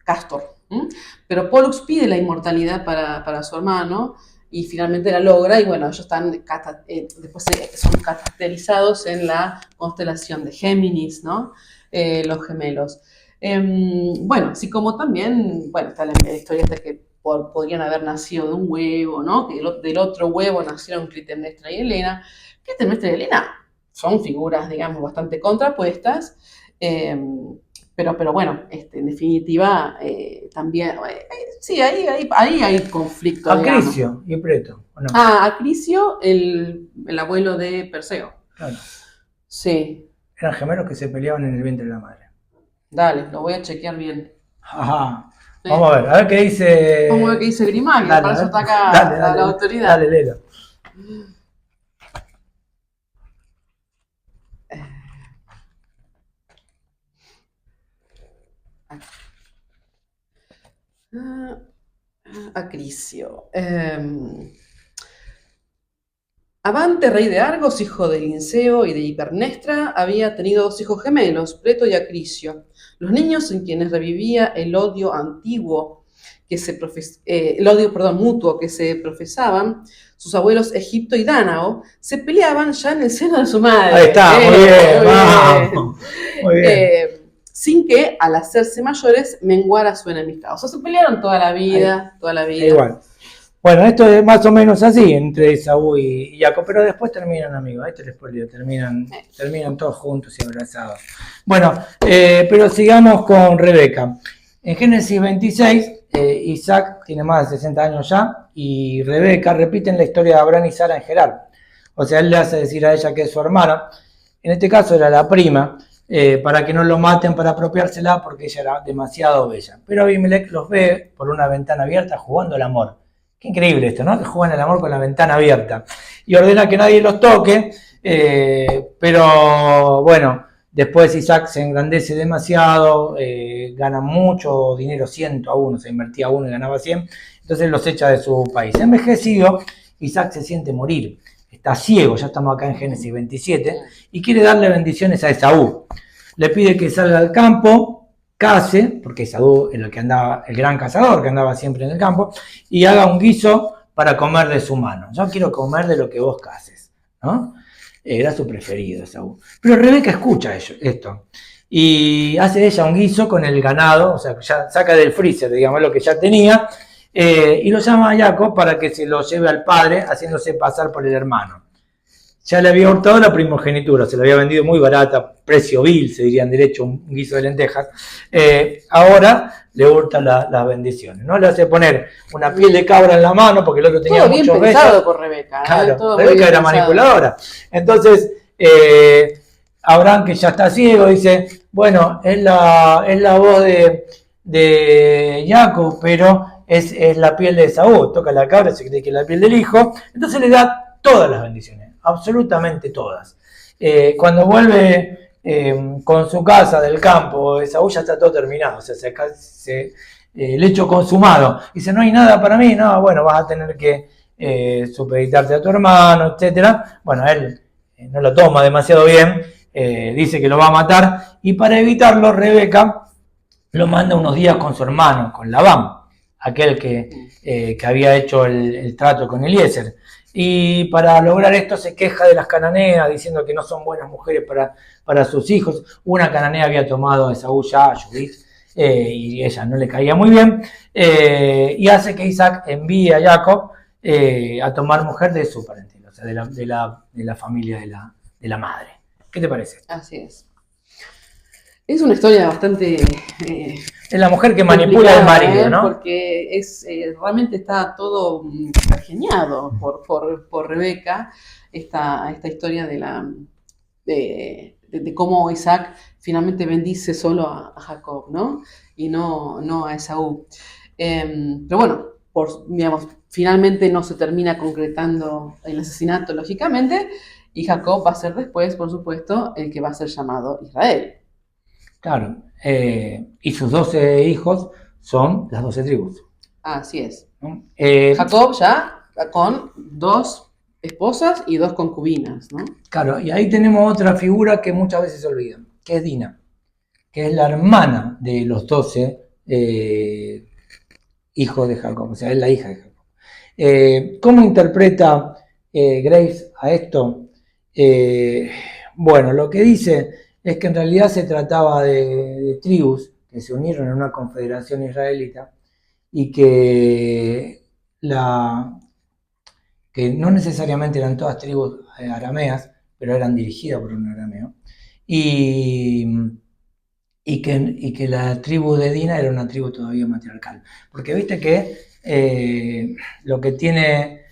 Castor, ¿m? Pero Pollux pide la inmortalidad para su hermano y finalmente la logra. Y bueno, ellos están después son caracterizados en la constelación de Géminis, ¿no? Los gemelos. Bueno, así como también, bueno, está la historia de que podrían haber nacido de un huevo, ¿no? Que del otro huevo nacieron Clitemnestra y Helena. Clitemnestra y Helena son figuras, digamos, bastante contrapuestas, pero bueno, en definitiva, también, sí, ahí hay conflicto, Acrisio y Preto, ¿o no? Acrisio, el abuelo de Perseo. Claro. Sí. Eran gemelos que se peleaban en el vientre de la madre. Dale, lo voy a chequear bien. Ajá. Sí. Vamos a ver qué dice. Vamos a ver qué dice Grimagio, para eso está acá la autoridad. Dale, léelo. Acrisio. Abante, rey de Argos, hijo de Linceo y de Hipernestra, había tenido 2 hijos gemelos, Preto y Acrisio. Los niños en quienes revivía el odio antiguo mutuo que se profesaban, sus abuelos Egipto y Dánao, se peleaban ya en el seno de su madre. Ahí está, muy bien. Muy bien. Sin que, al hacerse mayores, menguara su enemistad. O sea, se pelearon toda la vida. Igual. Bueno, esto es más o menos así entre Esaú y Jacob, pero después terminan amigos, ahí te lo spoileo, terminan todos juntos y abrazados. Bueno, pero sigamos con Rebeca. En Génesis 26, Isaac tiene más de 60 años ya y Rebeca repiten la historia de Abraham y Sara en Gerar. O sea, él le hace decir a ella que es su hermana, en este caso era la prima, para que no lo maten para apropiársela porque ella era demasiado bella. Pero Abimelech los ve por una ventana abierta jugando al amor. Qué increíble esto, ¿no? Que juegan al amor con la ventana abierta. Y ordena que nadie los toque, pero bueno, después Isaac se engrandece demasiado, gana mucho dinero, 100 a 1, se invertía 1 y ganaba 100, entonces los echa de su país. Envejecido, Isaac se siente morir, está ciego, ya estamos acá en Génesis 27, y quiere darle bendiciones a Esaú. Le pide que salga al campo, case, porque Esaú era el que andaba, el gran cazador que andaba siempre en el campo, y haga un guiso para comer de su mano. Yo quiero comer de lo que vos cases, ¿no? Era su preferido Esaú. Pero Rebeca escucha esto y hace ella un guiso con el ganado, o sea, ya saca del freezer, digamos, lo que ya tenía, y lo llama a Jacob para que se lo lleve al padre, haciéndose pasar por el hermano. Ya le había hurtado la primogenitura, se la había vendido muy barata, precio vil, se diría en derecho, un guiso de lentejas. Ahora le hurta las bendiciones, ¿no? Le hace poner una piel de cabra en la mano, porque el otro tenía muchos bellos. Todo bien pensado por Rebeca. Claro, Rebeca era manipuladora. Entonces, Abraham, que ya está ciego, dice, bueno, es la voz de Jacob, pero es la piel de Esaú. Toca la cabra, se cree que es la piel del hijo. Entonces le da todas las bendiciones, absolutamente todas. Cuando vuelve con su casa del campo, Esaú ya está todo terminado, o sea, el hecho consumado. Dice, no hay nada para mí, no, bueno, vas a tener que supeditarte a tu hermano, etcétera. Bueno, él no lo toma demasiado bien, dice que lo va a matar, y para evitarlo, Rebeca lo manda unos días con su hermano, con Labán, aquel que había hecho el trato con Eliezer. Y para lograr esto se queja de las cananeas, diciendo que no son buenas mujeres para sus hijos. Una cananea había tomado a Esaú ya, a Judith, y ella no le caía muy bien, y hace que Isaac envíe a Jacob a tomar mujer de su parentela, o sea, de la familia de la madre. ¿Qué te parece? Así es. Es una historia bastante... es la mujer que manipula al marido, ¿no? Porque realmente está todo pergeñado por Rebeca, esta historia de de cómo Isaac finalmente bendice solo a Jacob, ¿no? Y no a Esaú. Pero bueno, digamos, finalmente no se termina concretando el asesinato, lógicamente, y Jacob va a ser después, por supuesto, el que va a ser llamado Israel. Claro, y sus 12 hijos son las 12 tribus. Así es. ¿No? Jacob ya con 2 esposas y 2 concubinas, ¿no? Claro, y ahí tenemos otra figura que muchas veces se olvida, que es Dina, que es la hermana de los 12 hijos de Jacob, o sea, es la hija de Jacob. ¿Cómo interpreta Graves a esto? Bueno, lo que dice es que en realidad se trataba de tribus que se unieron en una confederación israelita y que no necesariamente eran todas tribus arameas, pero eran dirigidas por un arameo, y que la tribu de Dina era una tribu todavía matriarcal. Porque viste que lo que tiene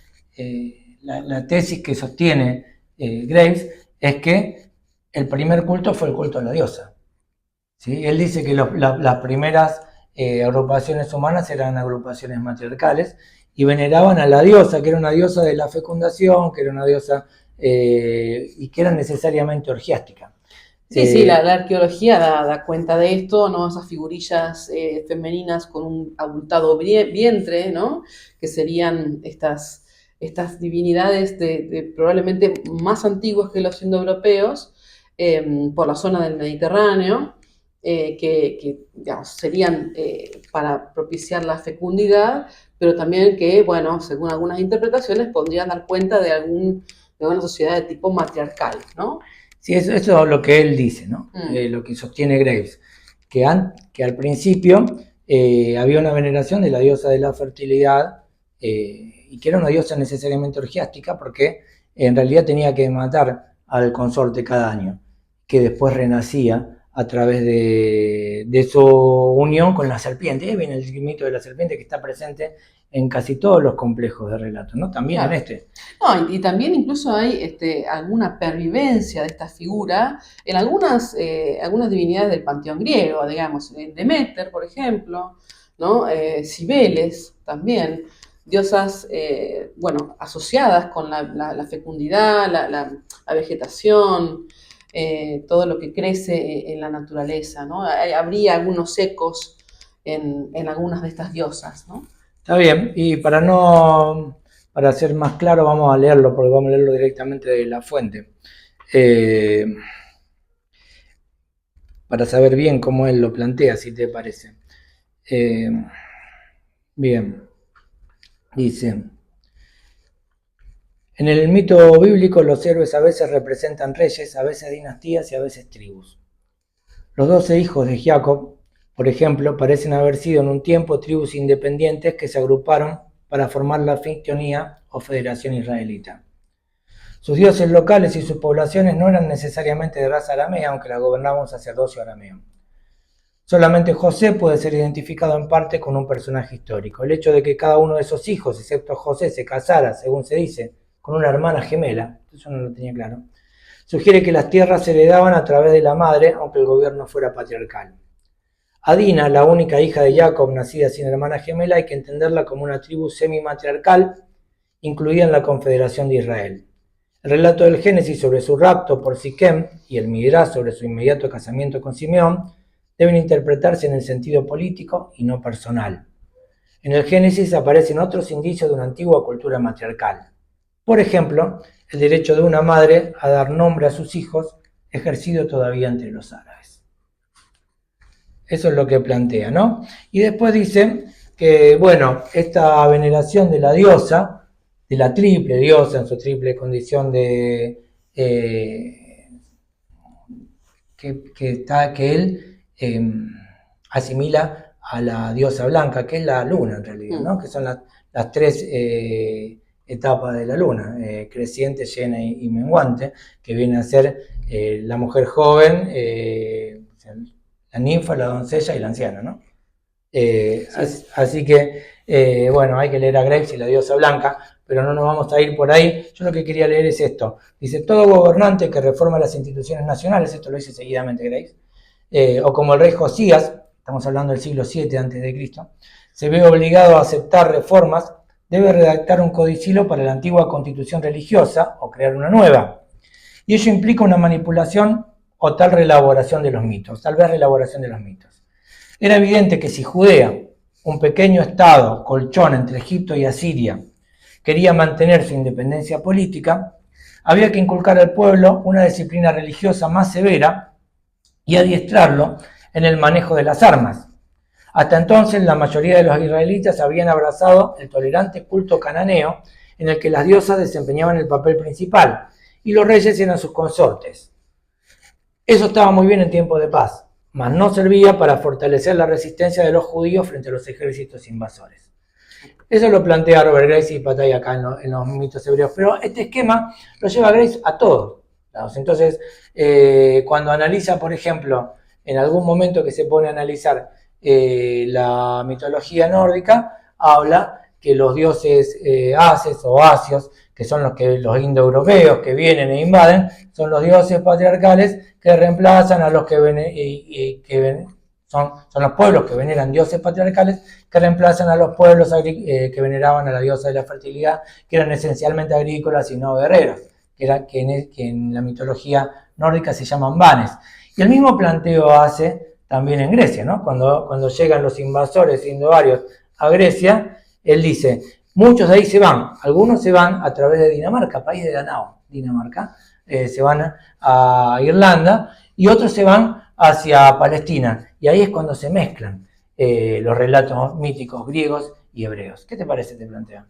la tesis que sostiene Graves es que el primer culto fue el culto a la diosa. ¿Sí? Él dice que las primeras agrupaciones humanas eran agrupaciones matriarcales y veneraban a la diosa, que era una diosa de la fecundación, que era una diosa y que era necesariamente orgiástica. Sí, la arqueología da cuenta de esto, ¿no? Esas figurillas femeninas con un abultado vientre, ¿no? Que serían estas divinidades probablemente más antiguas que los indoeuropeos, por la zona del Mediterráneo, que digamos, serían para propiciar la fecundidad, pero también que, bueno, según algunas interpretaciones, podrían dar cuenta de una sociedad de tipo matriarcal, ¿no? Sí, eso es lo que él dice, ¿no? Lo que sostiene Graves, que al principio había una veneración de la diosa de la fertilidad y que era una diosa necesariamente orgiástica porque en realidad tenía que matar al consorte cada año, que después renacía a través de su unión con la serpiente. Ahí viene el mito de la serpiente que está presente en casi todos los complejos de relatos, ¿no? También claro. En este. No, y también incluso hay alguna pervivencia de esta figura en algunas divinidades del panteón griego, digamos, Deméter, por ejemplo, ¿no? Cibeles también, diosas, bueno, asociadas con la fecundidad, la vegetación, todo lo que crece en la naturaleza, ¿no? Habría algunos ecos en algunas de estas diosas, ¿no? Está bien, y para ser más claro vamos a leerlo, porque vamos a leerlo directamente de la fuente. Para saber bien cómo él lo plantea, si te parece. Bien, dice: en el mito bíblico los héroes a veces representan reyes, a veces dinastías y a veces tribus. Los 12 hijos de Jacob, por ejemplo, parecen haber sido en un tiempo tribus independientes que se agruparon para formar la Fictionía o Federación Israelita. Sus dioses locales y sus poblaciones no eran necesariamente de raza aramea, aunque la gobernaba un sacerdocio arameo. Solamente José puede ser identificado en parte con un personaje histórico. El hecho de que cada uno de esos hijos, excepto José, se casara, según se dice, con una hermana gemela, eso no lo tenía claro, sugiere que las tierras se heredaban a través de la madre, aunque el gobierno fuera patriarcal. A Dina, la única hija de Jacob, nacida sin hermana gemela, hay que entenderla como una tribu semi-matriarcal, incluida en la Confederación de Israel. El relato del Génesis sobre su rapto por Siquem y el Midrash sobre su inmediato casamiento con Simeón deben interpretarse en el sentido político y no personal. En el Génesis aparecen otros indicios de una antigua cultura matriarcal. Por ejemplo, el derecho de una madre a dar nombre a sus hijos, ejercido todavía entre los árabes. Eso es lo que plantea, ¿no? Y después dice que, bueno, esta veneración de la diosa, de la triple diosa en su triple condición de que él asimila a la diosa blanca, que es la luna en realidad, ¿no? Que son las tres etapas de la luna, creciente, llena y menguante, que viene a ser la mujer joven, la ninfa, la doncella y la anciana, ¿no? Sí. Así que Bueno, hay que leer a Graves y la diosa blanca, pero no nos vamos a ir por ahí. Yo lo que quería leer es esto. Dice, todo gobernante que reforma las instituciones nacionales, esto lo dice seguidamente Graves, o como el rey Josías, estamos hablando del siglo VII a.C., se ve obligado a aceptar reformas, debe redactar un codicilo para la antigua constitución religiosa o crear una nueva. Y ello implica una manipulación o tal reelaboración de los mitos, tal vez reelaboración de los mitos. Era evidente que si Judea, un pequeño estado colchón entre Egipto y Asiria, quería mantener su independencia política, había que inculcar al pueblo una disciplina religiosa más severa y adiestrarlo en el manejo de las armas. Hasta entonces la mayoría de los israelitas habían abrazado el tolerante culto cananeo en el que las diosas desempeñaban el papel principal y los reyes eran sus consortes. Eso estaba muy bien en tiempos de paz, mas no servía para fortalecer la resistencia de los judíos frente a los ejércitos invasores. Eso lo plantea Robert Grace y Patay acá en los mitos hebreos, pero este esquema lo lleva Grace a todos. Entonces, cuando analiza, por ejemplo, en algún momento que se pone a analizar la mitología nórdica, habla que los dioses ases o asios, que son los indoeuropeos que vienen e invaden, son los dioses patriarcales que reemplazan a los son los pueblos que veneran dioses patriarcales que reemplazan a los pueblos que veneraban a la diosa de la fertilidad, que eran esencialmente agrícolas y no guerreros, que en la mitología nórdica se llaman vanes. Y el mismo planteo hace también en Grecia, ¿no? Cuando llegan los invasores indoarios a Grecia, él dice, muchos de ahí se van, algunos se van a través de Dinamarca, país de Danao, Dinamarca, se van a Irlanda, y otros se van hacia Palestina, y ahí es cuando se mezclan los relatos míticos griegos y hebreos. ¿Qué te parece este planteo?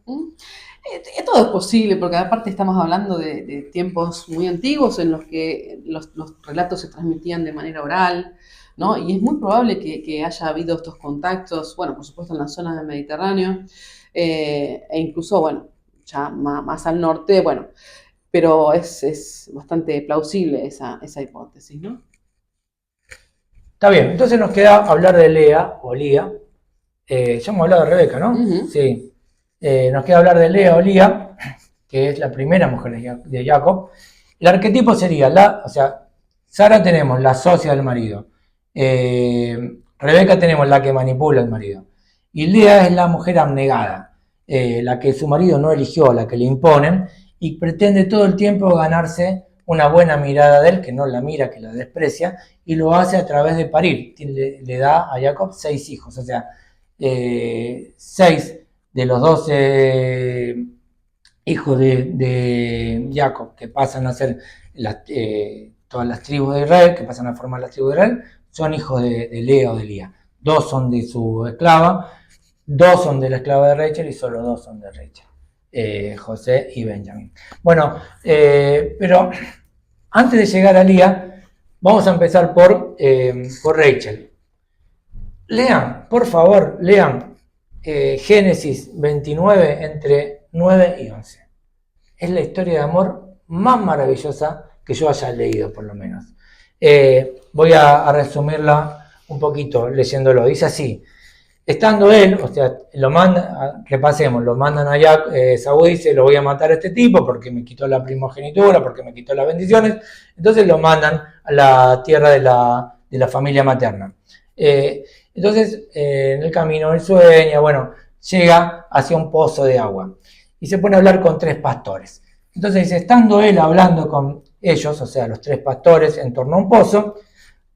Todo es posible, porque aparte estamos hablando de tiempos muy antiguos en los que los relatos se transmitían de manera oral, ¿no? Y es muy probable que haya habido estos contactos, bueno, por supuesto en la zona del Mediterráneo, e incluso, bueno, ya más al norte, bueno, pero es bastante plausible esa hipótesis, ¿no? Está bien, entonces nos queda hablar de Lea o Lía. Ya hemos hablado de Rebeca, ¿no? Uh-huh. Sí. Nos queda hablar de Lea o Lía, que es la primera mujer de Jacob. El arquetipo sería, Sara tenemos la socia del marido. Rebeca tenemos la que manipula al marido. Y Lea es la mujer abnegada, la que su marido no eligió, la que le imponen, y pretende todo el tiempo ganarse una buena mirada de él, que no la mira, que la desprecia, y lo hace a través de parir. Le da a Jacob 6 hijos, 6 de los 12 hijos de Jacob, que pasan a ser todas las tribus de Israel, que pasan a formar las tribus de Israel, son hijos de Lea o de Lía. 2 son de su esclava, 2 son de la esclava de Rachel y solo 2 son de Rachel. José y Benjamín. Bueno, pero antes de llegar a Lía, vamos a empezar por Rachel. Lean, por favor, lean Génesis 29 entre 9 y 11. Es la historia de amor más maravillosa que yo haya leído, por lo menos. Voy a resumirla un poquito leyéndolo. Dice así. Estando él, lo mandan allá, Saúl dice, lo voy a matar a este tipo porque me quitó la primogenitura, porque me quitó las bendiciones, entonces lo mandan a la tierra de la familia materna. Entonces, en el camino él sueña, llega hacia un pozo de agua y se pone a hablar con 3 pastores. Entonces dice, estando él hablando con ellos, los 3 pastores en torno a un pozo,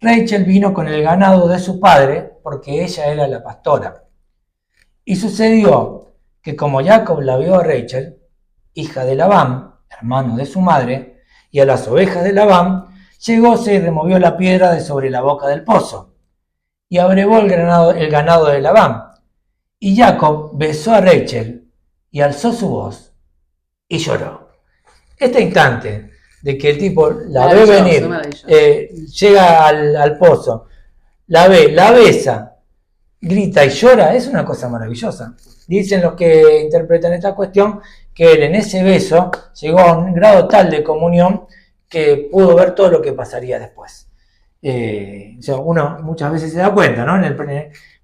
Rachel vino con el ganado de su padre porque ella era la pastora. Y sucedió que como Jacob la vio a Rachel, hija de Labán, hermano de su madre, y a las ovejas de Labán, llegóse y removió la piedra de sobre la boca del pozo, y abrevó el ganado de Labán. Y Jacob besó a Rachel, y alzó su voz, y lloró. Este instante de que el tipo la ve venir, llega al pozo, la ve, la besa, grita y llora, es una cosa maravillosa. Dicen los que interpretan esta cuestión que él en ese beso llegó a un grado tal de comunión que pudo ver todo lo que pasaría después. Uno muchas veces se da cuenta, ¿no?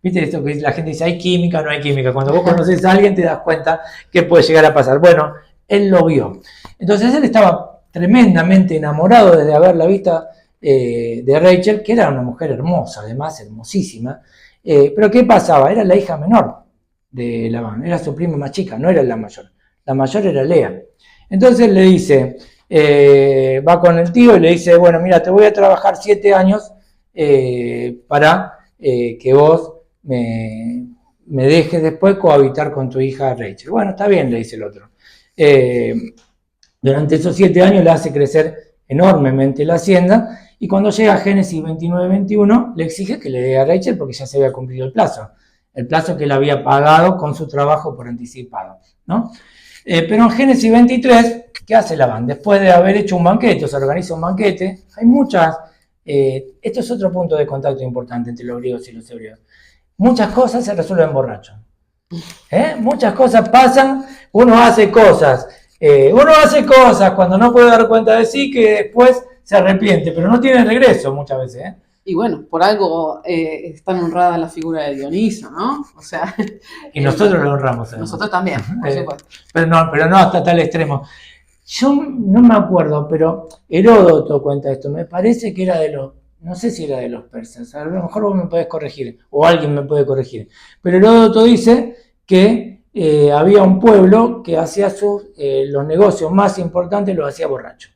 ¿Viste esto que la gente dice, hay química, no hay química? Cuando vos conoces a alguien te das cuenta que puede llegar a pasar. Bueno, él lo vio. Entonces él estaba tremendamente enamorado desde haberla vista de Rachel, que era una mujer hermosa, además, hermosísima. Pero ¿qué pasaba? Era la hija menor de Labán, era su prima más chica, no era la mayor. La mayor era Lea. Entonces le dice, va con el tío y le dice, bueno, mira, te voy a trabajar 7 años para que vos me dejes después cohabitar con tu hija Rachel. Bueno, está bien, le dice el otro. Durante esos 7 años le hace crecer enormemente la hacienda y cuando llega a Génesis 29-21 le exige que le dé a Rachel porque ya se había cumplido el plazo que él había pagado con su trabajo por anticipado, ¿no? Pero en Génesis 23, ¿qué hace Labán? Después de haber hecho un banquete, se organiza un banquete, hay muchas, esto es otro punto de contacto importante entre los griegos y los hebreos, muchas cosas se resuelven borrachos. Muchas cosas pasan, uno hace cosas cuando no puede dar cuenta de sí que después se arrepiente, pero no tiene regreso muchas veces. Y bueno, por algo es tan honrada la figura de Dioniso, ¿no? O sea... Y nosotros lo honramos. Nosotros también, por supuesto. Pero no hasta tal extremo. Yo no me acuerdo, pero Heródoto cuenta esto. Me parece que era no sé si era de los persas, a lo mejor vos me podés corregir, o alguien me puede corregir. Pero Heródoto dice que había un pueblo que hacía los negocios más importantes los hacía borracho.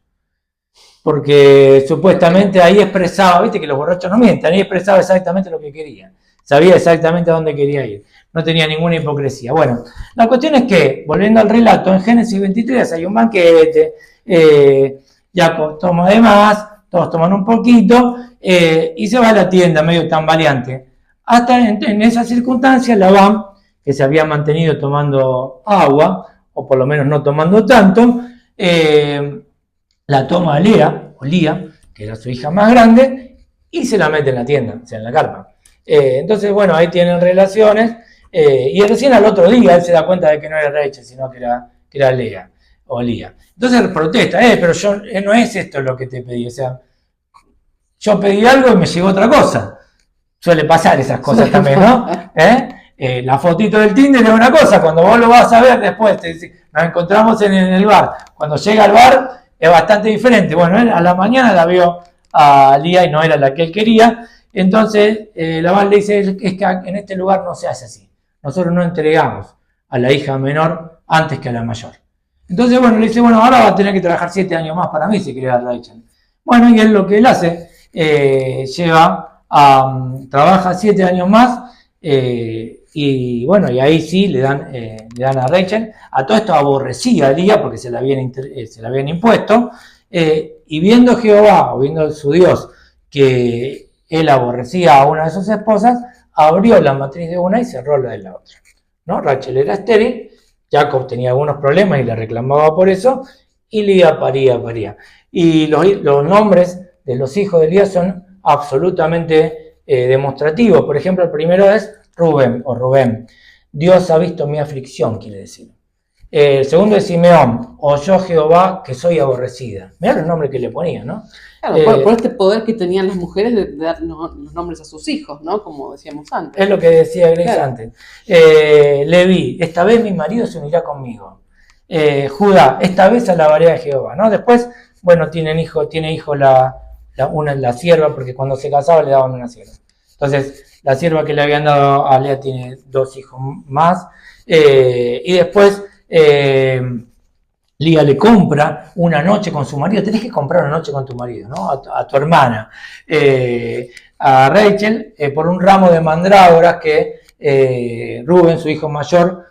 Porque supuestamente ahí expresaba, viste que los borrachos no mienten, ahí expresaba exactamente lo que quería, sabía exactamente a dónde quería ir, no tenía ninguna hipocresía. Bueno, la cuestión es que, volviendo al relato, en Génesis 23 hay un banquete, Jacob toma de más, todos toman un poquito, y se va a la tienda medio tambaleante. Hasta en esa circunstancia, Labán, que se había mantenido tomando agua, o por lo menos no tomando tanto, la toma a Lea, que era su hija más grande, y se la mete en la tienda, o sea, en la carpa. Entonces, bueno, ahí tienen relaciones, y recién al otro día él se da cuenta de que no era Rachel, sino que era Lea, o Lía. Entonces protesta, pero yo no es esto lo que te pedí, o sea, yo pedí algo y me llegó otra cosa. Suele pasar esas cosas también, ¿no? La fotito del Tinder es una cosa, cuando vos lo vas a ver después, nos encontramos en el bar, cuando llega al bar es bastante diferente. Bueno, él a la mañana la vio a Lía y no era la que él quería, entonces Labán le dice, es que en este lugar no se hace así, nosotros no entregamos a la hija menor antes que a la mayor. Entonces, bueno, le dice, bueno, ahora va a tener que trabajar 7 años más para mí si quiere dar Rachel. Bueno, y él lo que él hace, trabaja 7 años más, y bueno, y ahí sí le dan a Rachel. A todo esto aborrecía a Lía porque se la habían impuesto, y viendo Jehová, o viendo su Dios, que él aborrecía a una de sus esposas, abrió la matriz de una y cerró la de la otra, ¿no? Rachel era estéril, Jacob tenía algunos problemas y le reclamaba por eso, y Lía paría. Y los nombres de los hijos de Lía son absolutamente demostrativos. Por ejemplo, el primero es Rubén. Dios ha visto mi aflicción, quiere decir. El segundo es Simeón, oyó Jehová que soy aborrecida. Mirá los nombres que le ponía, ¿no? Claro, por este poder que tenían las mujeres de dar los nombres a sus hijos, ¿no? Como decíamos antes. Es lo que decía Grace antes. Leví, esta vez mi marido se unirá conmigo. Judá, esta vez alabaré a Jehová, ¿no? Después, bueno, tiene hijo la sierva, porque cuando se casaba le daban una sierva. Entonces, la sierva que le habían dado a Lea tiene 2 hijos más. Y después, Lía le compra una noche con su marido. Tenés que comprar una noche con tu marido, ¿no? A tu hermana. A Rachel, por un ramo de mandrágoras que Rubén, su hijo mayor,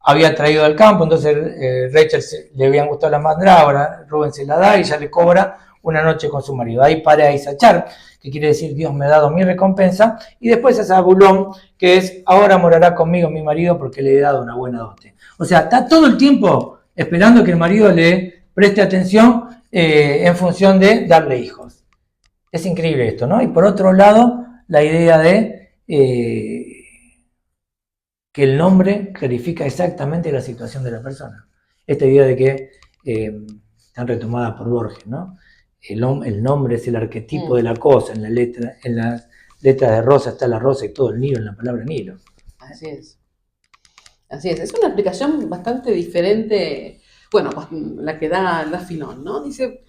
había traído del campo. Entonces Rachel le habían gustado las mandrágoras, Rubén se la da y ella le cobra una noche con su marido. Ahí para Isachar, que quiere decir Dios me ha dado mi recompensa. Y después a Zabulón, que es ahora morará conmigo mi marido porque le he dado una buena dote. O sea, está todo el tiempo esperando que el marido le preste atención en función de darle hijos. Es increíble esto, ¿no? Y por otro lado, la idea de que el nombre clarifica exactamente la situación de la persona. Esta idea de que están retomadas por Borges, ¿no? El nombre es el arquetipo de la cosa, en la letras de rosa, está la rosa y todo el Nilo en la palabra Nilo. Así es. Así es una explicación bastante diferente, bueno, la que da Filón, ¿no? Dice,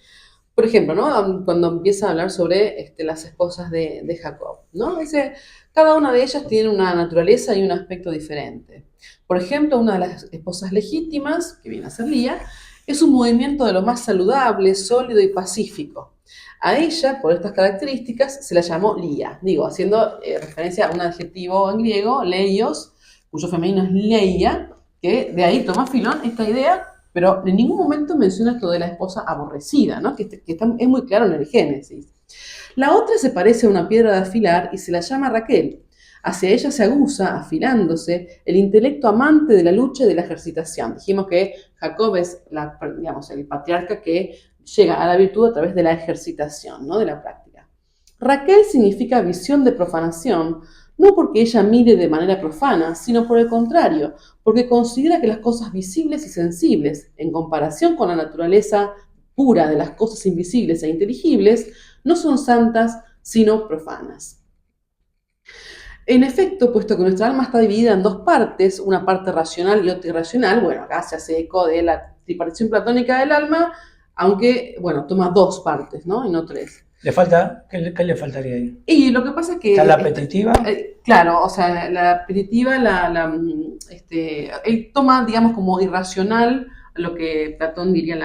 por ejemplo, ¿no? Cuando empieza a hablar sobre las esposas de Jacob, ¿no? Dice, cada una de ellas tiene una naturaleza y un aspecto diferente. Por ejemplo, una de las esposas legítimas, que viene a ser Lía, es un movimiento de lo más saludable, sólido y pacífico. A ella, por estas características, se la llamó Lía, digo, haciendo referencia a un adjetivo en griego, leios, cuyo femenino es Leia, que de ahí toma Filón esta idea, pero en ningún momento menciona esto de la esposa aborrecida, ¿no? que es muy claro en el Génesis. La otra se parece a una piedra de afilar y se la llama Raquel. Hacia ella se aguza, afilándose, el intelecto amante de la lucha y de la ejercitación. Dijimos que Jacob es el patriarca que llega a la virtud a través de la ejercitación, ¿no? De la práctica. Raquel significa visión de profanación, no porque ella mire de manera profana, sino por el contrario, porque considera que las cosas visibles y sensibles, en comparación con la naturaleza pura de las cosas invisibles e inteligibles, no son santas, sino profanas. En efecto, puesto que nuestra alma está dividida en dos partes, una parte racional y otra irracional, bueno, acá se hace eco de la tripartición platónica del alma, aunque, bueno, toma dos partes, ¿no? Y no tres. ¿Le falta? ¿Qué le faltaría ahí? Y lo que pasa es que... ¿Está la apetitiva? Claro, o sea, la apetitiva, él toma, digamos, como irracional lo que Platón diría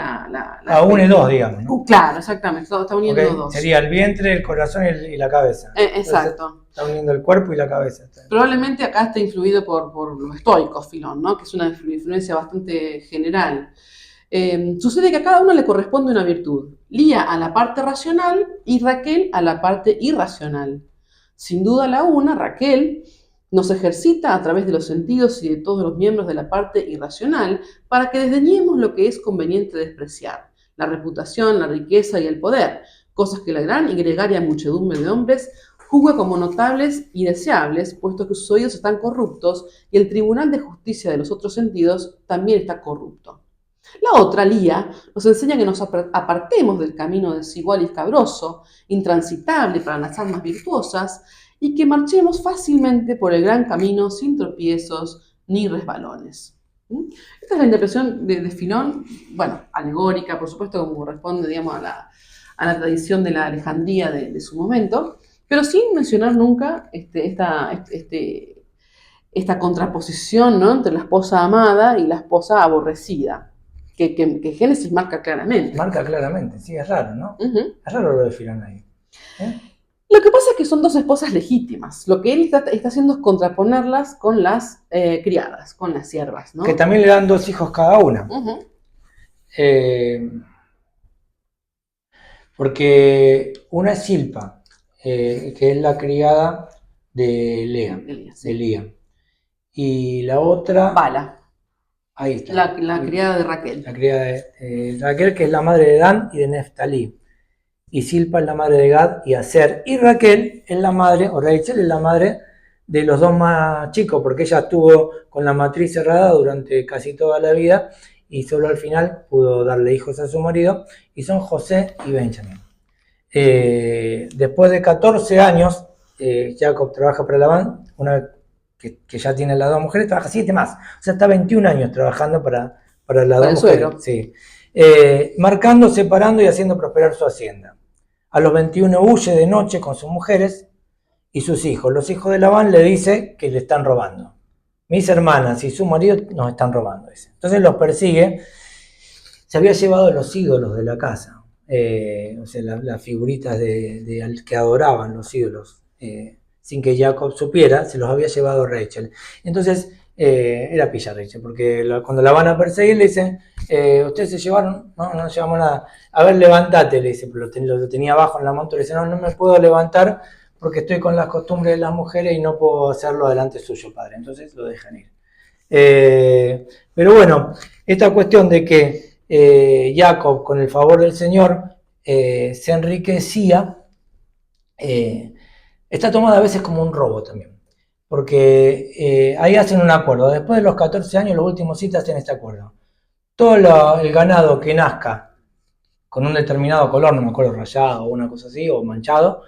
une dos, digamos, ¿no? Claro, exactamente, está uniendo dos. Sería el vientre, el corazón y la cabeza. Exacto. Entonces, está uniendo el cuerpo y la cabeza. Probablemente acá está influido por los estoicos, Filón, ¿no? Que es una influencia bastante general. Sucede que a cada uno le corresponde una virtud. Lía a la parte racional y Raquel a la parte irracional. Sin duda la una, Raquel, nos ejercita a través de los sentidos y de todos los miembros de la parte irracional para que desdeñemos lo que es conveniente despreciar, la reputación, la riqueza y el poder, cosas que la gran y gregaria muchedumbre de hombres juzga como notables y deseables, puesto que sus oídos están corruptos y el tribunal de justicia de los otros sentidos también está corrupto. La otra, Lía, nos enseña que nos apartemos del camino desigual y escabroso, intransitable para las almas virtuosas, y que marchemos fácilmente por el gran camino sin tropiezos ni resbalones. Esta es la interpretación de Filón, bueno, alegórica, por supuesto, como corresponde, digamos, a la tradición de la Alejandría de su momento, pero sin mencionar nunca esta contraposición, ¿no? Entre la esposa amada y la esposa aborrecida. Que Génesis marca claramente. Marca claramente, sí, es raro, ¿no? Es raro lo de Filón ahí. Lo que pasa es que son dos esposas legítimas. Lo que él está haciendo es contraponerlas con las criadas, con las siervas, ¿no? Que también le dan 2 hijos cada una. Porque una es Silpa, que es la criada de Lea, de Lía. Y la otra... Bala. Ahí está. La criada de Raquel. La criada de Raquel, que es la madre de Dan y de Neftalí. Y Silpa es la madre de Gad y Aser. Y Raquel es la madre, o Rachel es la madre de los dos más chicos, porque ella estuvo con la matriz cerrada durante casi toda la vida y solo al final pudo darle hijos a su marido, y son José y Benjamín. Después de 14 años, Jacob trabaja para Labán, una vez que ya tiene las 2 mujeres, trabaja 7 más. O sea, está 21 años trabajando para las 2 mujeres. Sí. Marcando, separando y haciendo prosperar su hacienda. A los 21 huye de noche con sus mujeres y sus hijos. Los hijos de Labán le dicen que le están robando. Mis hermanas y su marido nos están robando, dice. Entonces los persigue. Se había llevado los ídolos de la casa. O sea, las figuritas que adoraban los ídolos. Sin que Jacob supiera, se los había llevado Rachel. Entonces, era pilla Rachel, porque cuando la van a perseguir le dicen, ¿ustedes se llevaron? No llevamos nada. A ver, levántate, le dice, pero lo tenía abajo en la montura, le dice, no me puedo levantar porque estoy con las costumbres de las mujeres y no puedo hacerlo delante suyo, padre. Entonces lo dejan ir. Pero bueno, esta cuestión de que Jacob, con el favor del Señor, se enriquecía, está tomada a veces como un robo también. Porque ahí hacen un acuerdo. Después de los 14 años, los últimos citas hacen este acuerdo. Todo el ganado que nazca con un determinado color, no me acuerdo, rayado o una cosa así, o manchado,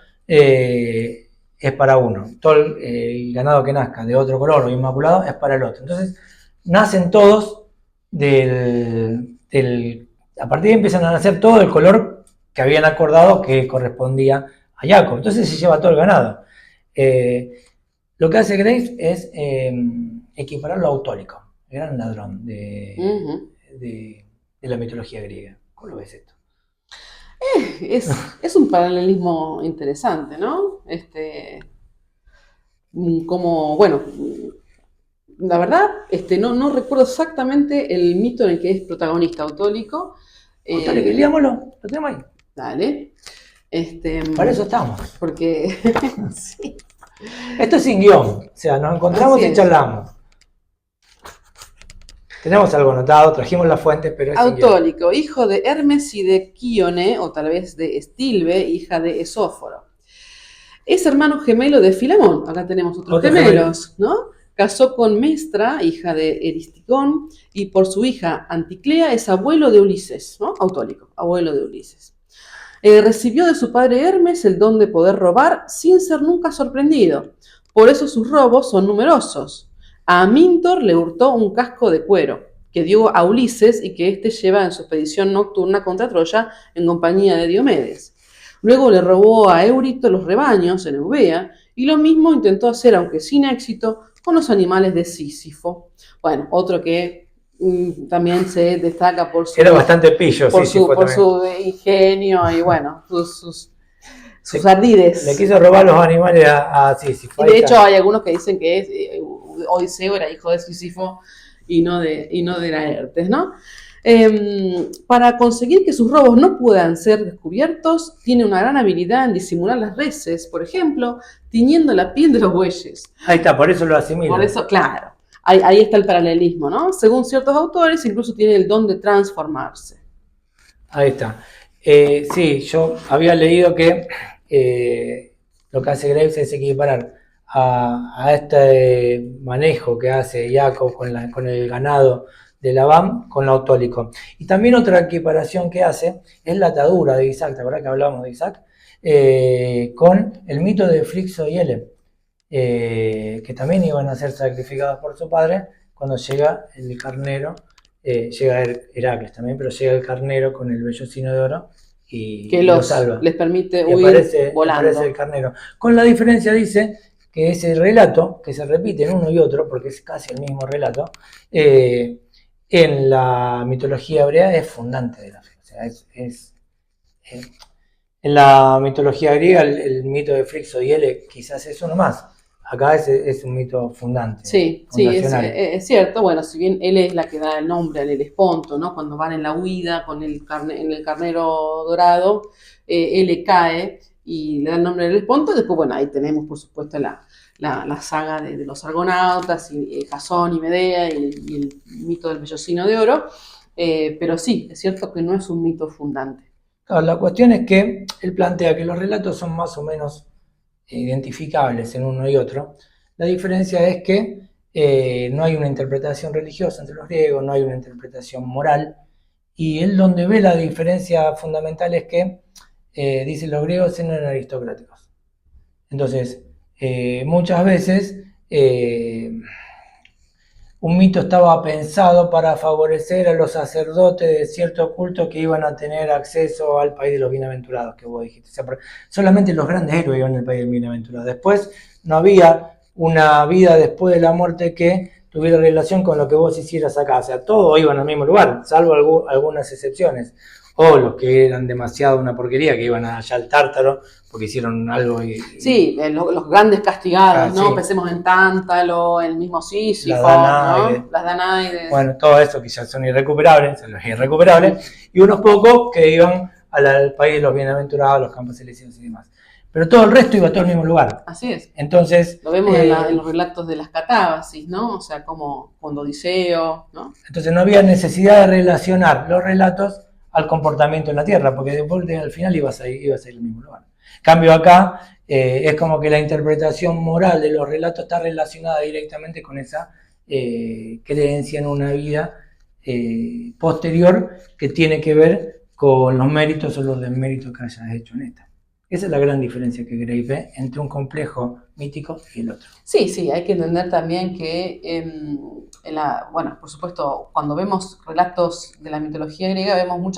es para uno. Todo el ganado que nazca de otro color o inmaculado es para el otro. Entonces, nacen todos a partir de ahí empiezan a nacer todo el color que habían acordado que correspondía a Jacob. Entonces se lleva todo el ganado. Lo que hace Graves es equipararlo a Autólico, el gran ladrón de la mitología griega. ¿Cómo lo ves esto? Es un paralelismo interesante, ¿no? Como, bueno, la verdad, no recuerdo exactamente el mito en el que es protagonista Autólico. Autólico, leámoslo, lo tenemos ahí. Dale. Para eso estamos. Porque, sí. Esto es sin guión, o sea, nos encontramos y charlamos. Tenemos algo anotado, trajimos las fuentes, pero es Autólico, hijo de Hermes y de Quíone, o tal vez de Estilbe, hija de Esóforo. Es hermano gemelo de Filemón, acá tenemos otros gemelos, ¿no? Casó con Mestra, hija de Eristigón, y por su hija Anticlea es abuelo de Ulises, ¿no? Autólico, abuelo de Ulises. Recibió de su padre Hermes el don de poder robar sin ser nunca sorprendido. Por eso sus robos son numerosos. A Amíntor le hurtó un casco de cuero que dio a Ulises y que éste lleva en su expedición nocturna contra Troya en compañía de Diomedes. Luego le robó a Eurito los rebaños en Eubea y lo mismo intentó hacer, aunque sin éxito, con los animales de Sísifo. Bueno, otro que también se destaca por su... Era bastante pillo, por su ingenio y bueno, sus ardides. Le quiso robar los animales a Sísifo. Y de hecho hay algunos que dicen que Odiseo era hijo de Sísifo y no de Laertes, ¿no? Para conseguir que sus robos no puedan ser descubiertos, tiene una gran habilidad en disimular las reses, por ejemplo, tiñendo la piel de los bueyes. Ahí está, por eso lo asimila. Por eso, claro, ahí está el paralelismo, ¿no? Según ciertos autores, incluso tiene el don de transformarse. Ahí está. Sí, yo había leído que lo que hace Graves es equiparar a este manejo que hace Jacob con el ganado de Labán con lo autólico. Y también otra equiparación que hace es la atadura de Isaac, ¿te acuerdas que hablábamos de Isaac? Con el mito de Frixo y Ele, que también iban a ser sacrificados por su padre cuando llega el carnero, llega Heracles también, pero llega el carnero con el vellocino de oro y que lo salva. Les permite y huir volando. Aparece el carnero. Con la diferencia, dice, que ese relato, que se repite en uno y otro, porque es casi el mismo relato, en la mitología hebrea es fundante de la fe. O sea, en la mitología griega el mito de Frixo y Ele quizás es uno más. Acá es un mito fundante. Sí, es cierto. Bueno, si bien él es la que da el nombre al Helesponto, ¿no? Cuando van en la huida con en el carnero dorado, él le cae y le da el nombre al Helesponto. Después, bueno, ahí tenemos, por supuesto, la saga de los argonautas, y Jasón y Medea, y el mito del vellocino de oro. Pero sí, es cierto que no es un mito fundante. Claro, la cuestión es que él plantea que los relatos son más o menos identificables en uno y otro. La diferencia es que no hay una interpretación religiosa entre los griegos, no hay una interpretación moral, y él donde ve la diferencia fundamental es que, dice, los griegos no eran aristocráticos. Entonces, muchas veces un mito estaba pensado para favorecer a los sacerdotes de cierto culto que iban a tener acceso al país de los bienaventurados, que vos dijiste. O sea, solamente los grandes héroes iban al país de los bienaventurados. Después no había una vida después de la muerte que tuviera relación con lo que vos hicieras acá. O sea, todos iban al mismo lugar, salvo algunas excepciones. O los que eran demasiado una porquería, que iban allá al Tártaro, porque hicieron algo sí, los grandes castigados, ¿no? Sí. Pensemos en Tántalo, el mismo Sísifo, ¿no? Las Danaides. Bueno, todo eso quizás son irrecuperables, son los irrecuperables, y unos pocos que iban al país de los bienaventurados, los campos elíseos y demás. Pero todo el resto iba a todo al mismo lugar. Así es. Entonces, lo vemos en los relatos de las catábasis, ¿no? O sea, como cuando Odiseo, ¿no? Entonces no había necesidad de relacionar los relatos al comportamiento en la tierra, porque después al final ibas a ir al mismo lugar. Cambio acá, es como que la interpretación moral de los relatos está relacionada directamente con esa creencia en una vida posterior que tiene que ver con los méritos o los desméritos que hayas hecho en esta. Esa es la gran diferencia que Graves ve entre un complejo mítico y el otro. Sí, hay que entender también que, bueno, por supuesto, cuando vemos relatos de la mitología griega, vemos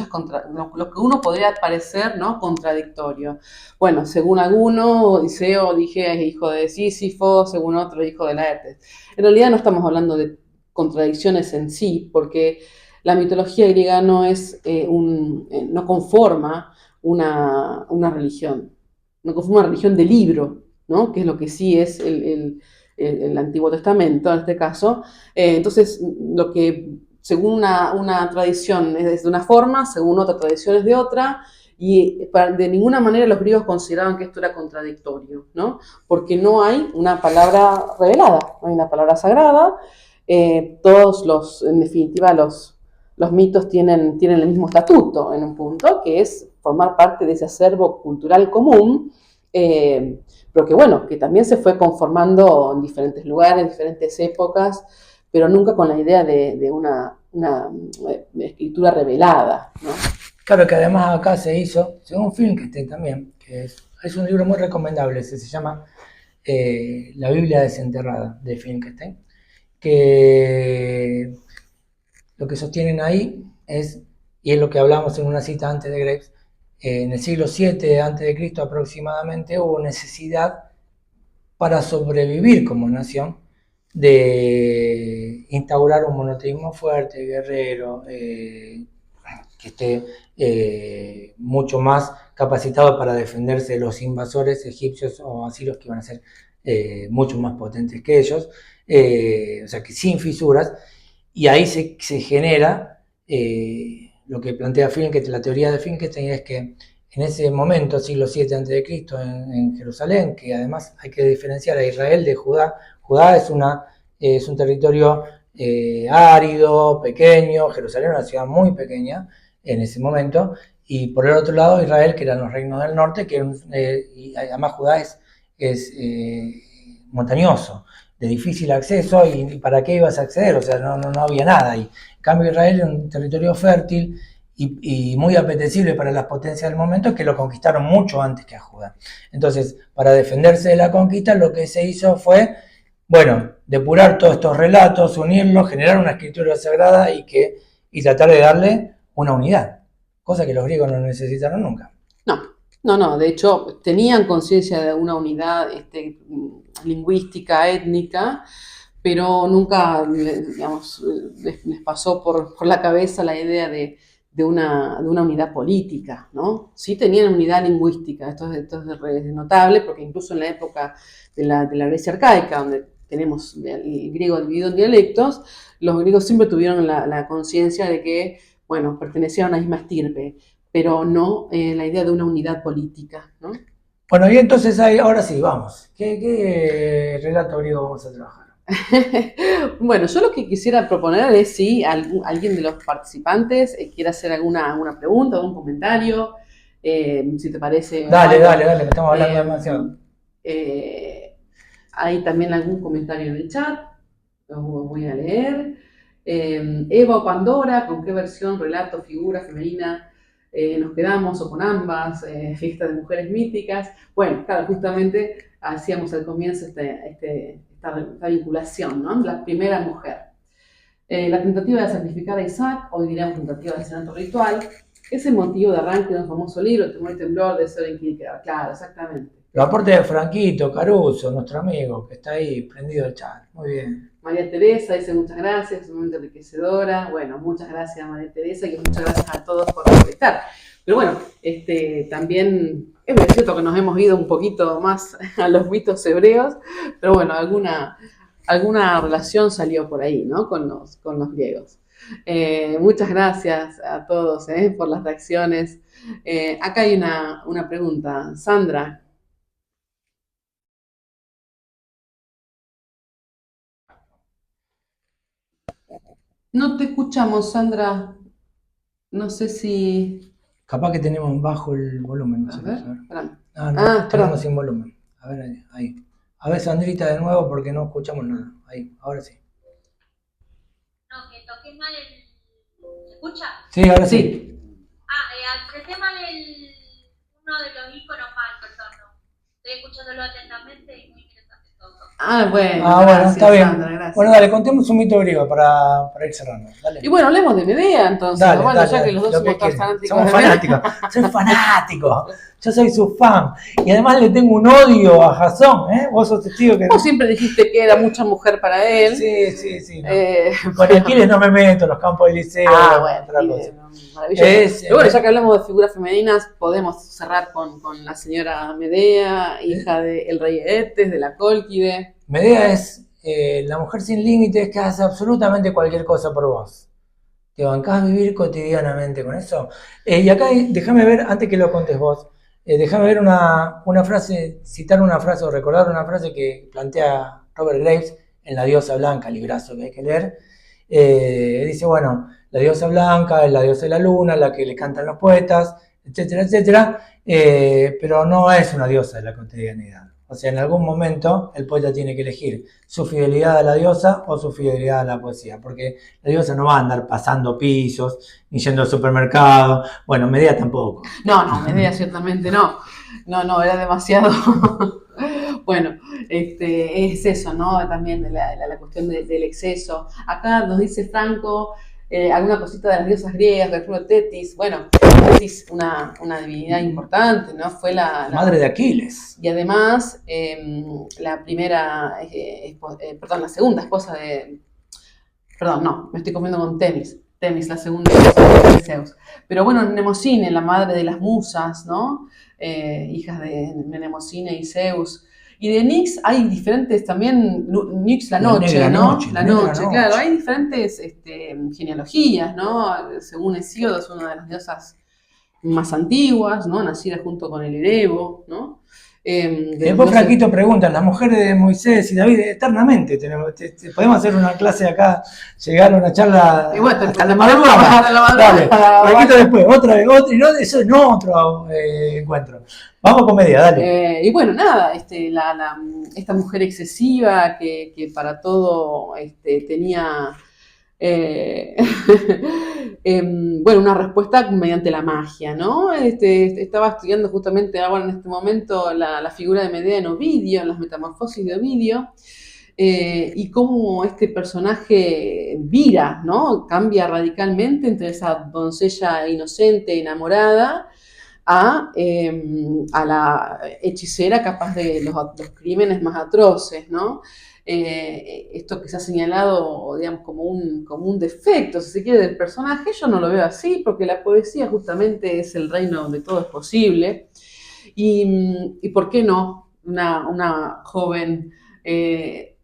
lo que uno podría parecer, ¿no?, contradictorio. Bueno, según alguno, Odiseo, dije, es hijo de Sísifo, según otro, hijo de Laertes. En realidad no estamos hablando de contradicciones en sí, porque la mitología griega no conforma una religión, no conforma una religión de libro, ¿no?, que es lo que sí es el Antiguo Testamento en este caso. Entonces, lo que según una tradición es de una forma, según otra tradición es de otra, y de ninguna manera los griegos consideraban que esto era contradictorio, ¿no? Porque no hay una palabra revelada, no hay una palabra sagrada. En definitiva, los mitos tienen el mismo estatuto en un punto, que es formar parte de ese acervo cultural común, pero que bueno, que también se fue conformando en diferentes lugares, en diferentes épocas, pero nunca con la idea de una escritura revelada, ¿no? Claro que además acá se hizo, según Finkelstein también, que es un libro muy recomendable, se llama La Biblia desenterrada, de Finkelstein, que lo que sostienen ahí es, y es lo que hablamos en una cita antes de Graves, en el siglo VII a.C. aproximadamente hubo necesidad para sobrevivir como nación de instaurar un monoteísmo fuerte, guerrero, que esté mucho más capacitado para defenderse de los invasores egipcios o asirios que iban a ser mucho más potentes que ellos, o sea que sin fisuras, y ahí se genera lo que plantea Finkelstein, la teoría de Finkelstein es que en ese momento, siglo VII a.C., en Jerusalén, que además hay que diferenciar a Israel de Judá. Judá es un territorio árido, pequeño, Jerusalén era una ciudad muy pequeña en ese momento, y por el otro lado Israel, que eran los reinos del norte, y además Judá es montañoso, de difícil acceso, y ¿para qué ibas a acceder? O sea, no había nada ahí. En cambio Israel era un territorio fértil, y muy apetecible para las potencias del momento, que lo conquistaron mucho antes que a Judá. Entonces, para defenderse de la conquista, lo que se hizo fue, bueno, depurar todos estos relatos, unirlos, generar una escritura sagrada y tratar de darle una unidad, cosa que los griegos no necesitaron nunca. No, de hecho tenían conciencia de una unidad lingüística, étnica, pero nunca, digamos, les pasó por la cabeza la idea de una unidad política, ¿no? Sí tenían unidad lingüística, esto es notable, porque incluso en la época de la Grecia arcaica, donde tenemos el griego dividido en dialectos, los griegos siempre tuvieron la conciencia de que, bueno, pertenecían a una misma estirpe, pero no la idea de una unidad política, ¿no? Bueno, y entonces ahora sí, vamos. ¿Qué relato griego vamos a trabajar? Bueno, yo lo que quisiera proponer es si alguien de los participantes quiere hacer alguna pregunta, algún comentario, si te parece. Dale, que estamos hablando demasiado. Hay también algún comentario en el chat, lo voy a leer. Eva o Pandora, ¿con qué versión, relato, figura femenina nos quedamos o con ambas? Fiesta de mujeres míticas. Bueno, claro, justamente hacíamos al comienzo esta vinculación, ¿no? La primera mujer. La tentativa de sacrificar a Isaac, hoy diríamos tentativa de asesinato ritual, es el motivo de arranque de un famoso libro, Temor y Temblor, de Søren Kierkegaard. Claro, exactamente. Los aportes de Franquito Caruso, nuestro amigo, que está ahí prendido el chat. Muy bien. María Teresa dice muchas gracias, es un momento enriquecedora. Bueno, muchas gracias María Teresa y muchas gracias a todos por estar. Pero bueno, también es cierto que nos hemos ido un poquito más a los mitos hebreos, pero bueno, alguna relación salió por ahí, ¿no? Con los griegos. Muchas gracias a todos por las reacciones. Acá hay una pregunta. Sandra. No te escuchamos, Sandra. No sé si... Capaz que tenemos bajo el volumen. A ver. Tenemos sin volumen. A ver, ahí. A ver, Sandrita, de nuevo, porque no escuchamos nada. Ahí, ahora sí. No, que toqué mal ¿Se escucha? Sí, ahora sí. Apreté mal un uno de los íconos más personas. Estoy escuchándolo atentamente y muy interesante todo. Bueno, Bueno, gracias, está bien. Sandra, gracias. Bueno, dale, contemos un mito griego para ir cerrando. Dale. Y bueno, hablemos de Medea entonces. Dale, Bueno, dale, ya que los dos lo que somos tan quieran. fanáticos Somos de Medea. fanáticos. Soy fanático. Yo soy su fan. Y además le tengo un odio a Jasón, ¿eh? Vos sos testigo que... Vos siempre dijiste que era mucha mujer para él. Sí. No. Con Bueno. Aquiles no me meto en los campos del liceo. Bueno, otra cosa. maravilloso. Pero bueno, ya que hablamos de figuras femeninas, podemos cerrar con la señora Medea, hija del rey Eetes, de la Cólquide. Medea es la mujer sin límites que hace absolutamente cualquier cosa por vos. ¿Te bancás vivir cotidianamente con eso? Y acá déjame ver, antes que lo contes vos, déjame ver una frase, citar una frase o recordar una frase que plantea Robert Graves en La diosa blanca, librazo que hay que leer. Dice, bueno, la diosa blanca es la diosa de la luna, la que le cantan los poetas, etcétera, pero no es una diosa de la cotidianidad. O sea, en algún momento el poeta tiene que elegir su fidelidad a la diosa o su fidelidad a la poesía, porque la diosa no va a andar pasando pisos, ni yendo al supermercado. Bueno, Medea tampoco. No, Medea ciertamente no. No, era demasiado. Bueno, es eso, ¿no? También la cuestión del exceso. Acá nos dice Franco alguna cosita de las diosas griegas, por ejemplo Tetis. Bueno, Tetis, una divinidad importante, ¿no? Fue la madre de Aquiles. Y además, la segunda esposa de... Perdón, no, me estoy confundiendo con Temis. Temis, la segunda esposa de Zeus. Pero bueno, Mnemosine, la madre de las musas, ¿no? Hijas de Mnemosine y Zeus. Y de Nyx hay diferentes también, Nyx la noche, ¿no? La noche, claro, hay diferentes genealogías, ¿no? Según Hesíodo es una de las diosas más antiguas, ¿no? Nacida junto con el Erebo, ¿no? Después Franquito pregunta, las mujeres de Moisés y David eternamente podemos hacer una clase acá, llegar a una charla hasta la madrugada. Dale, Franquito después, otra vez, y no, eso no otro encuentro. Vamos con Medea, dale. Y bueno, nada, esta mujer excesiva que para todo tenía bueno, una respuesta mediante la magia, ¿no? Estaba estudiando justamente ahora en este momento la figura de Medea en Ovidio, en las Metamorfosis de Ovidio, y cómo este personaje vira, ¿no? Cambia radicalmente entre esa doncella inocente, enamorada, a la hechicera capaz de los crímenes más atroces, ¿no? Esto que se ha señalado, digamos, como un defecto, si se quiere, del personaje, yo no lo veo así, porque la poesía justamente es el reino donde todo es posible. Y ¿por qué no? Una joven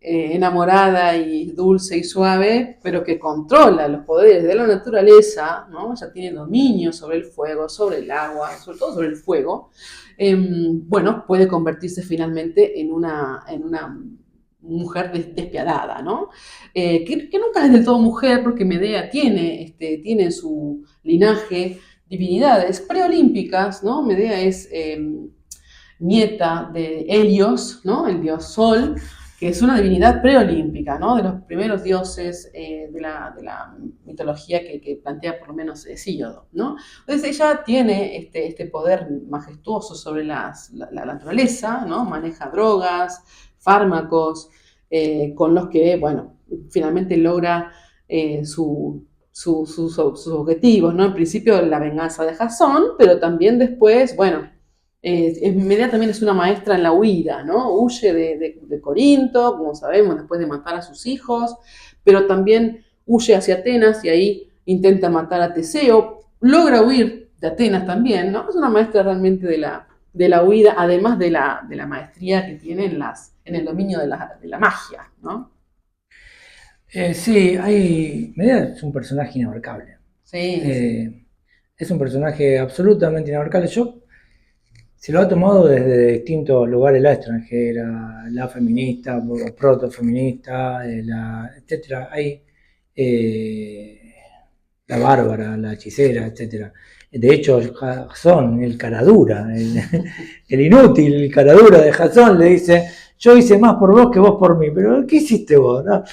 enamorada y dulce y suave, pero que controla los poderes de la naturaleza, ¿no? Ya tiene dominio sobre el fuego, sobre el agua, sobre todo sobre el fuego. Bueno, puede convertirse finalmente en una mujer despiadada, ¿no? Que nunca es del todo mujer, porque Medea tiene en su linaje divinidades preolímpicas, ¿no? Medea es nieta de Helios, ¿no? El dios Sol, que es una divinidad preolímpica, ¿no? De los primeros dioses de la mitología que plantea por lo menos Hesíodo, ¿no? Entonces ella tiene este poder majestuoso sobre la naturaleza, ¿no? Maneja drogas, fármacos, con los que, bueno, finalmente logra sus objetivos, ¿no? En principio la venganza de Jasón, pero también después, bueno, Medea también es una maestra en la huida, ¿no? Huye de Corinto, como sabemos, después de matar a sus hijos, pero también huye hacia Atenas y ahí intenta matar a Teseo, logra huir de Atenas también, ¿no? Es una maestra realmente de la huida, además de la maestría que tiene en el dominio de la magia, ¿no? Sí, Medea es un personaje inabarcable. Sí. Es un personaje absolutamente inabarcable. Se lo ha tomado desde distintos lugares, la extranjera, la feminista, protofeminista, etcétera. Hay la bárbara, la hechicera, etcétera. De hecho, Jasón, el caradura, el inútil, el caradura de Jasón le dice, yo hice más por vos que vos por mí, pero ¿qué hiciste vos? ¿No?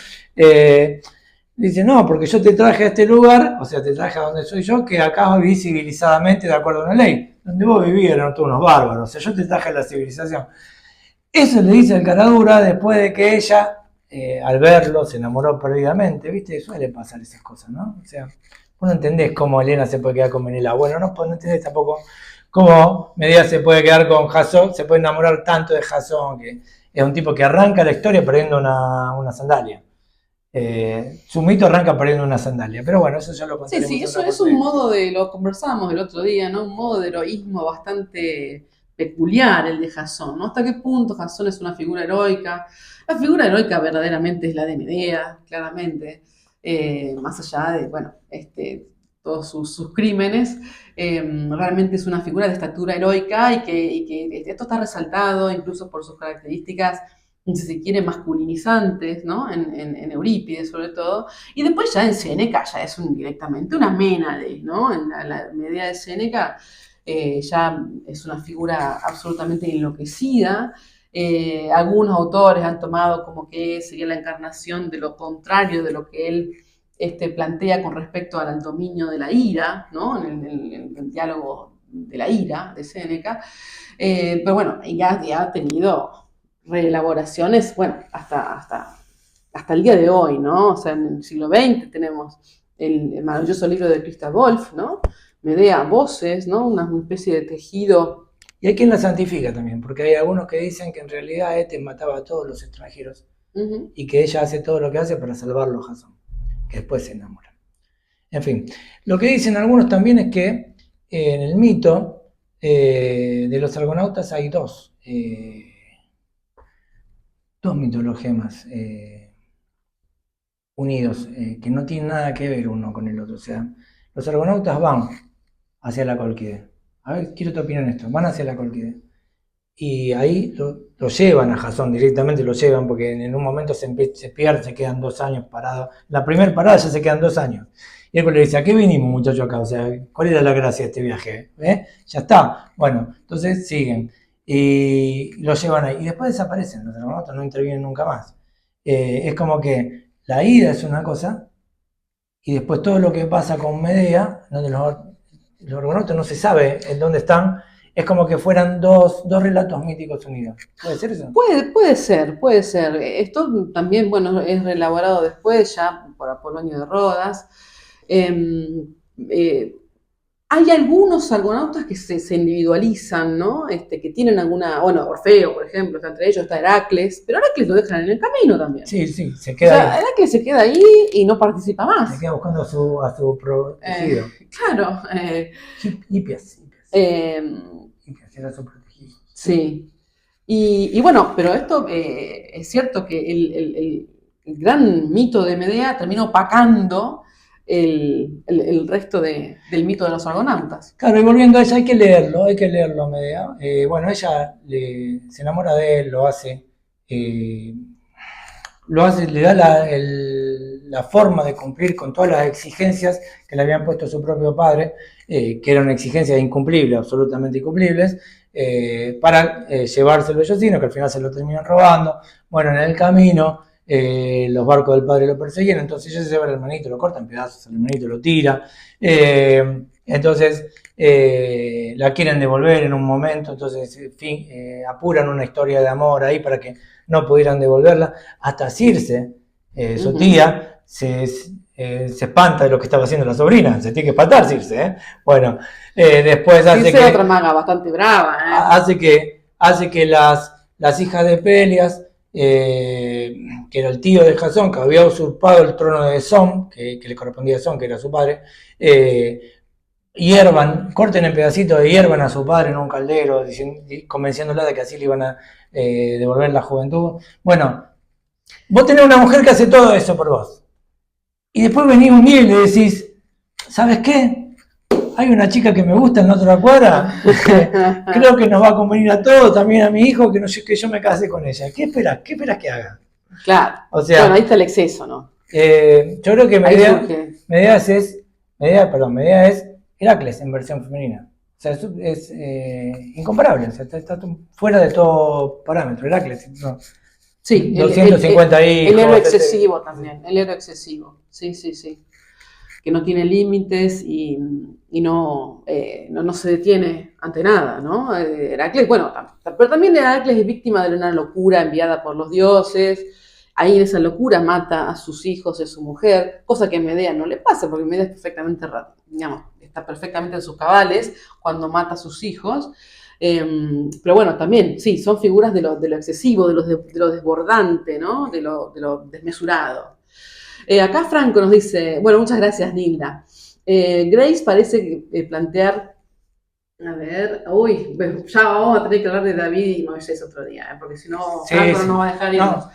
Dice, no, porque yo te traje a este lugar, o sea, te traje a donde soy yo, que acá viví civilizadamente de acuerdo a una ley. donde vos vivías eran todos unos bárbaros, o sea, yo te traje la civilización. Eso le dice el caradura después de que ella, al verlo, se enamoró perdidamente, ¿viste? Suele pasar esas cosas, ¿no? O sea, vos no entendés cómo Helena se puede quedar con Menelao. Bueno, no entendés tampoco cómo Medea se puede quedar con Jasón, se puede enamorar tanto de Jasón, que es un tipo que arranca la historia perdiendo una sandalia. Su mito arranca perdiendo una sandalia, pero bueno, eso ya lo contaremos. Sí, eso es un modo lo conversábamos el otro día, ¿no? Un modo de heroísmo bastante peculiar el de Jasón, ¿no? ¿Hasta qué punto Jasón es una figura heroica? La figura heroica verdaderamente es la de Medea, claramente, más allá de, bueno, todos sus crímenes, realmente es una figura de estatura heroica y que esto está resaltado incluso por sus características, si se quiere, masculinizantes, ¿no? En Eurípides, sobre todo. Y después ya en Séneca ya es directamente una Ménade, ¿no? En la Medea de Séneca ya es una figura absolutamente enloquecida. Algunos autores han tomado como que sería la encarnación de lo contrario de lo que él plantea con respecto al dominio de la ira, ¿no? En el diálogo de la ira de Séneca. Pero bueno, ya ha tenido reelaboraciones, bueno, hasta el día de hoy, ¿no? O sea, en el siglo XX tenemos el maravilloso libro de Christa Wolf, ¿no? Medea, voces, ¿no? Una especie de tejido. Y hay quien la santifica también, porque hay algunos que dicen que en realidad mataba a todos los extranjeros y que ella hace todo lo que hace para salvarlo a Jasón, que después se enamora. En fin, lo que dicen algunos también es que en el mito de los argonautas hay dos mitologemas unidos, que no tienen nada que ver uno con el otro. O sea, los argonautas van hacia la Cólquide. A ver, quiero tu opinión en esto. Van hacia la Cólquide. Y ahí lo llevan a Jasón, directamente lo llevan, porque en un momento se pierde, se quedan 2 años parados. La primera parada ya se quedan 2 años. Y él le dice, ¿a qué vinimos, muchachos, acá? O sea, ¿cuál era la gracia de este viaje? Ya está. Bueno, entonces siguen. Y lo llevan ahí. Y después desaparecen. Los argonautas no intervienen nunca más. Es como que la ida es una cosa, y después todo lo que pasa con Medea, donde los argonautas no se sabe en dónde están, es como que fueran dos relatos míticos unidos. ¿Puede ser eso? Puede ser. Esto también, bueno, es reelaborado después ya por Apolonio de Rodas. Hay algunos argonautas que se individualizan, ¿no? Que tienen alguna, bueno, Orfeo, por ejemplo, entre ellos está Heracles, pero Heracles lo dejan en el camino también. Sí, se queda ahí. Heracles se queda ahí y no participa más. Se queda buscando a su protegido. Claro. Hipias. Hipias era su protegido. Sí. Y bueno, pero esto es cierto que el gran mito de Medea terminó opacando el resto del mito de los argonautas. Claro, y volviendo a ella, hay que leerlo, Medea. Bueno, ella se enamora de él, lo hace, le da la forma de cumplir con todas las exigencias que le habían puesto su propio padre, que eran exigencias incumplibles, absolutamente incumplibles, para llevárselo ellos, sino que al final se lo terminan robando. Bueno, en el camino los barcos del padre lo perseguían, entonces ella se lleva al hermanito, lo corta en pedazos, el hermanito lo tira, entonces la quieren devolver en un momento, entonces en fin, apuran una historia de amor ahí para que no pudieran devolverla, hasta Circe, su tía, se espanta de lo que estaba haciendo la sobrina, se tiene que espantar Circe, Bueno, después hace Circe es otra maga bastante brava, hace que las hijas de Pelias, que era el tío de Jasón, que había usurpado el trono de Son, que le correspondía a Son, que era su padre, corten en pedacitos de hierban a su padre en un caldero, convenciéndola de que así le iban a devolver la juventud. Bueno, vos tenés una mujer que hace todo eso por vos, y después venís un día y le decís, ¿sabes qué? Hay una chica que me gusta en la otra cuadra, creo que nos va a convenir a todos, también a mi hijo, que yo me case con ella. ¿Qué esperas que haga? Claro, o sea, bueno, ahí está el exceso, ¿no? Yo creo que Medea es Heracles en versión femenina. O sea, es incomparable, o sea, está fuera de todo parámetro, Heracles. No. Sí, 250 hijos. El héroe excesivo también, el héroe excesivo, sí. que no tiene límites y no se detiene ante nada, ¿no? Heracles, bueno, pero también Heracles es víctima de una locura enviada por los dioses. Ahí en esa locura mata a sus hijos y a su mujer, cosa que a Medea no le pasa, porque Medea es perfectamente, digamos, está perfectamente en sus cabales cuando mata a sus hijos. Pero bueno, también, sí, son figuras de lo excesivo, de lo desbordante, ¿no? De lo desmesurado. Acá Franco nos dice, bueno, muchas gracias, Nilda. Grace parece plantear, a ver, ya vamos a tener que hablar de David y Moisés otro día, porque si no, Sí, Franco sí. no nos va a dejar No. irnos.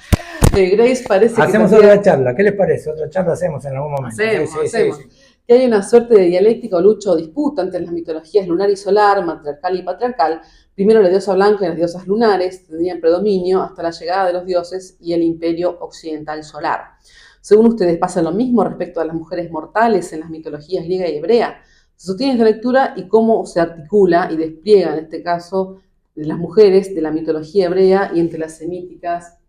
Grace parece Hacemos que plantea, otra charla, ¿qué les parece? Otra charla hacemos en algún momento. hacemos. Que hay una suerte de dialéctica o lucha o disputa entre las mitologías lunar y solar, matriarcal y patriarcal. Primero la diosa blanca y las diosas lunares tenían predominio hasta la llegada de los dioses y el imperio occidental solar. Según ustedes, ¿pasa lo mismo respecto a las mujeres mortales en las mitologías griega y hebrea? Se sostiene esta lectura y cómo se articula y despliega, en este caso, de las mujeres de la mitología hebrea y entre las semíticas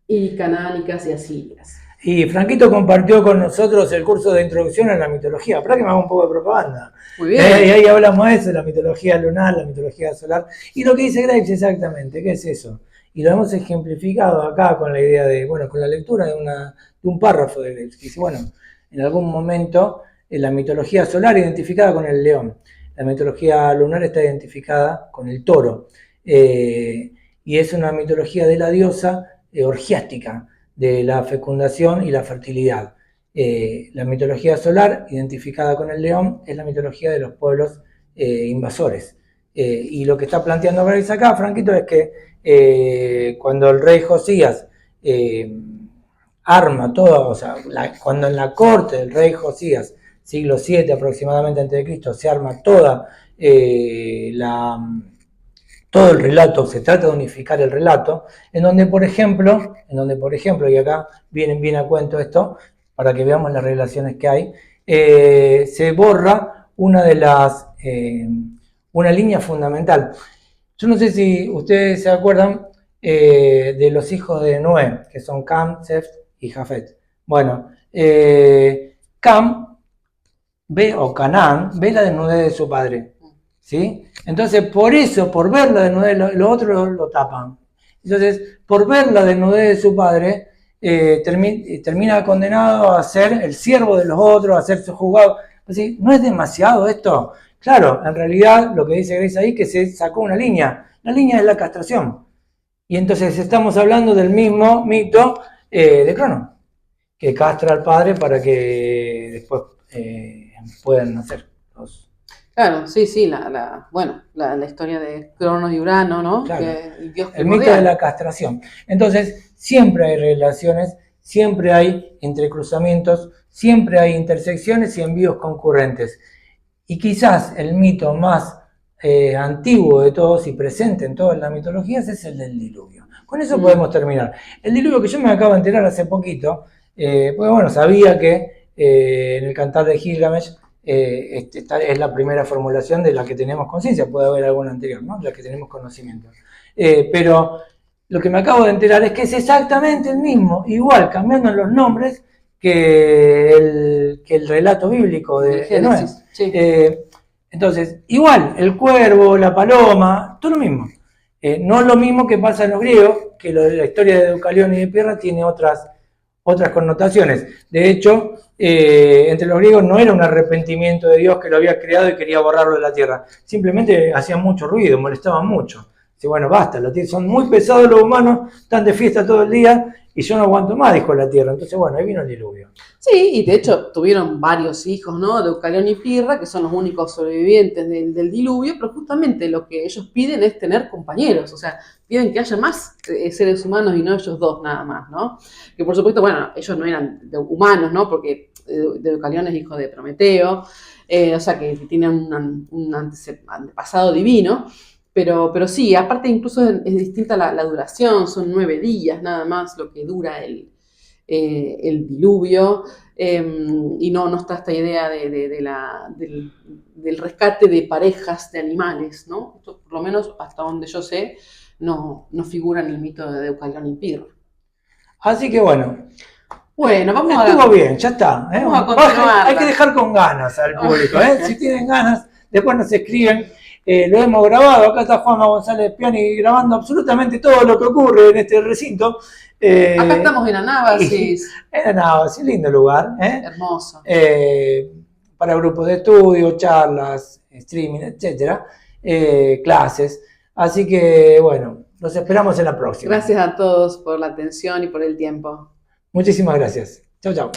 y canánicas y asirias. Y Franquito compartió con nosotros el curso de introducción a la mitología. Para que me haga un poco de propaganda. Muy bien. Y ahí hablamos de eso, la mitología lunar, la mitología solar. Y lo que dice Graves exactamente, ¿qué es eso? Y lo hemos ejemplificado acá con la idea de, bueno, con la lectura de un párrafo de Graves, que dice, bueno, en algún momento la mitología solar identificada con el león, la mitología lunar está identificada con el toro. Y es una mitología de la diosa orgiástica, de la fecundación y la fertilidad. La mitología solar, identificada con el león, es la mitología de los pueblos invasores. Y lo que está planteando Grace acá, Franquito, es que cuando el rey Josías arma todo, o sea, cuando en la corte del rey Josías, siglo VII aproximadamente antes de Cristo, se arma todo el relato, se trata de unificar el relato, en donde por ejemplo, y acá viene a cuento esto, para que veamos las relaciones que hay, se borra una línea fundamental. Yo no sé si ustedes se acuerdan de los hijos de Noé, que son Cam, Sef y Jafet. Bueno, Cam o Canaán ve la desnudez de su padre, ¿sí? Entonces, por eso, por ver la desnudez, los otros lo tapan. Entonces, por ver la desnudez de su padre, termina condenado a ser el siervo de los otros, a ser su juzgado. Así, ¿no es demasiado esto? Claro, en realidad lo que dice Grace ahí es que se sacó una línea. La línea es la castración. Y entonces estamos hablando del mismo mito de Crono, que castra al padre para que después puedan nacer los... Claro, sí, la historia de Cronos y Urano, ¿no? Claro. Dios el mito de la castración. Entonces, siempre hay relaciones, siempre hay entrecruzamientos, siempre hay intersecciones y envíos concurrentes. Y quizás el mito más antiguo de todos y presente en todas las mitologías es el del diluvio. Con eso podemos terminar. El diluvio, que yo me acabo de enterar hace poquito, porque bueno, sabía que en el Cantar de Gilgamesh es la primera formulación de la que tenemos conciencia, puede haber alguna anterior, ¿no? La que tenemos conocimiento. Pero lo que me acabo de enterar es que es exactamente el mismo, igual, cambiando los nombres que el relato bíblico de Noé. Sí. Entonces, igual, el cuervo, la paloma, todo lo mismo. No lo mismo que pasa en los griegos, que la historia de Deucalión y de Pirra tiene otras connotaciones. De hecho, entre los griegos no era un arrepentimiento de Dios que lo había creado y quería borrarlo de la tierra. Simplemente hacían mucho ruido, molestaban mucho. Dice, bueno, basta, son muy pesados los humanos, están de fiesta todo el día y yo no aguanto más, dijo la tierra. Entonces, bueno, ahí vino el diluvio. Sí, y de hecho tuvieron varios hijos, ¿no? Deucalión y Pirra, que son los únicos sobrevivientes del diluvio, pero justamente lo que ellos piden es tener compañeros, o sea, piden que haya más seres humanos y no ellos dos nada más, ¿no? Que por supuesto, bueno, ellos no eran humanos, ¿no? Porque Deucalión es hijo de Prometeo, o sea que tienen un antepasado divino. Pero sí, aparte incluso es distinta la duración, son 9 días nada más lo que dura el diluvio, y no está esta idea del rescate de parejas de animales, ¿no? Esto, por lo menos hasta donde yo sé, no figura en el mito de Deucalión y Pirra. Así que bueno, Bueno, Estuvo bien, ya está. Vamos a continuar. Hay que dejar con ganas al público. Si tienen ganas, después nos escriben. Lo hemos grabado. Acá está Juanma González Piani grabando absolutamente todo lo que ocurre en este recinto. Acá estamos en Anábasis. En Anábasis, lindo lugar. Hermoso. Para grupos de estudio, charlas, streaming, etcétera, clases. Así que, bueno, los esperamos en la próxima. Gracias a todos por la atención y por el tiempo. Muchísimas gracias. Chau, chau.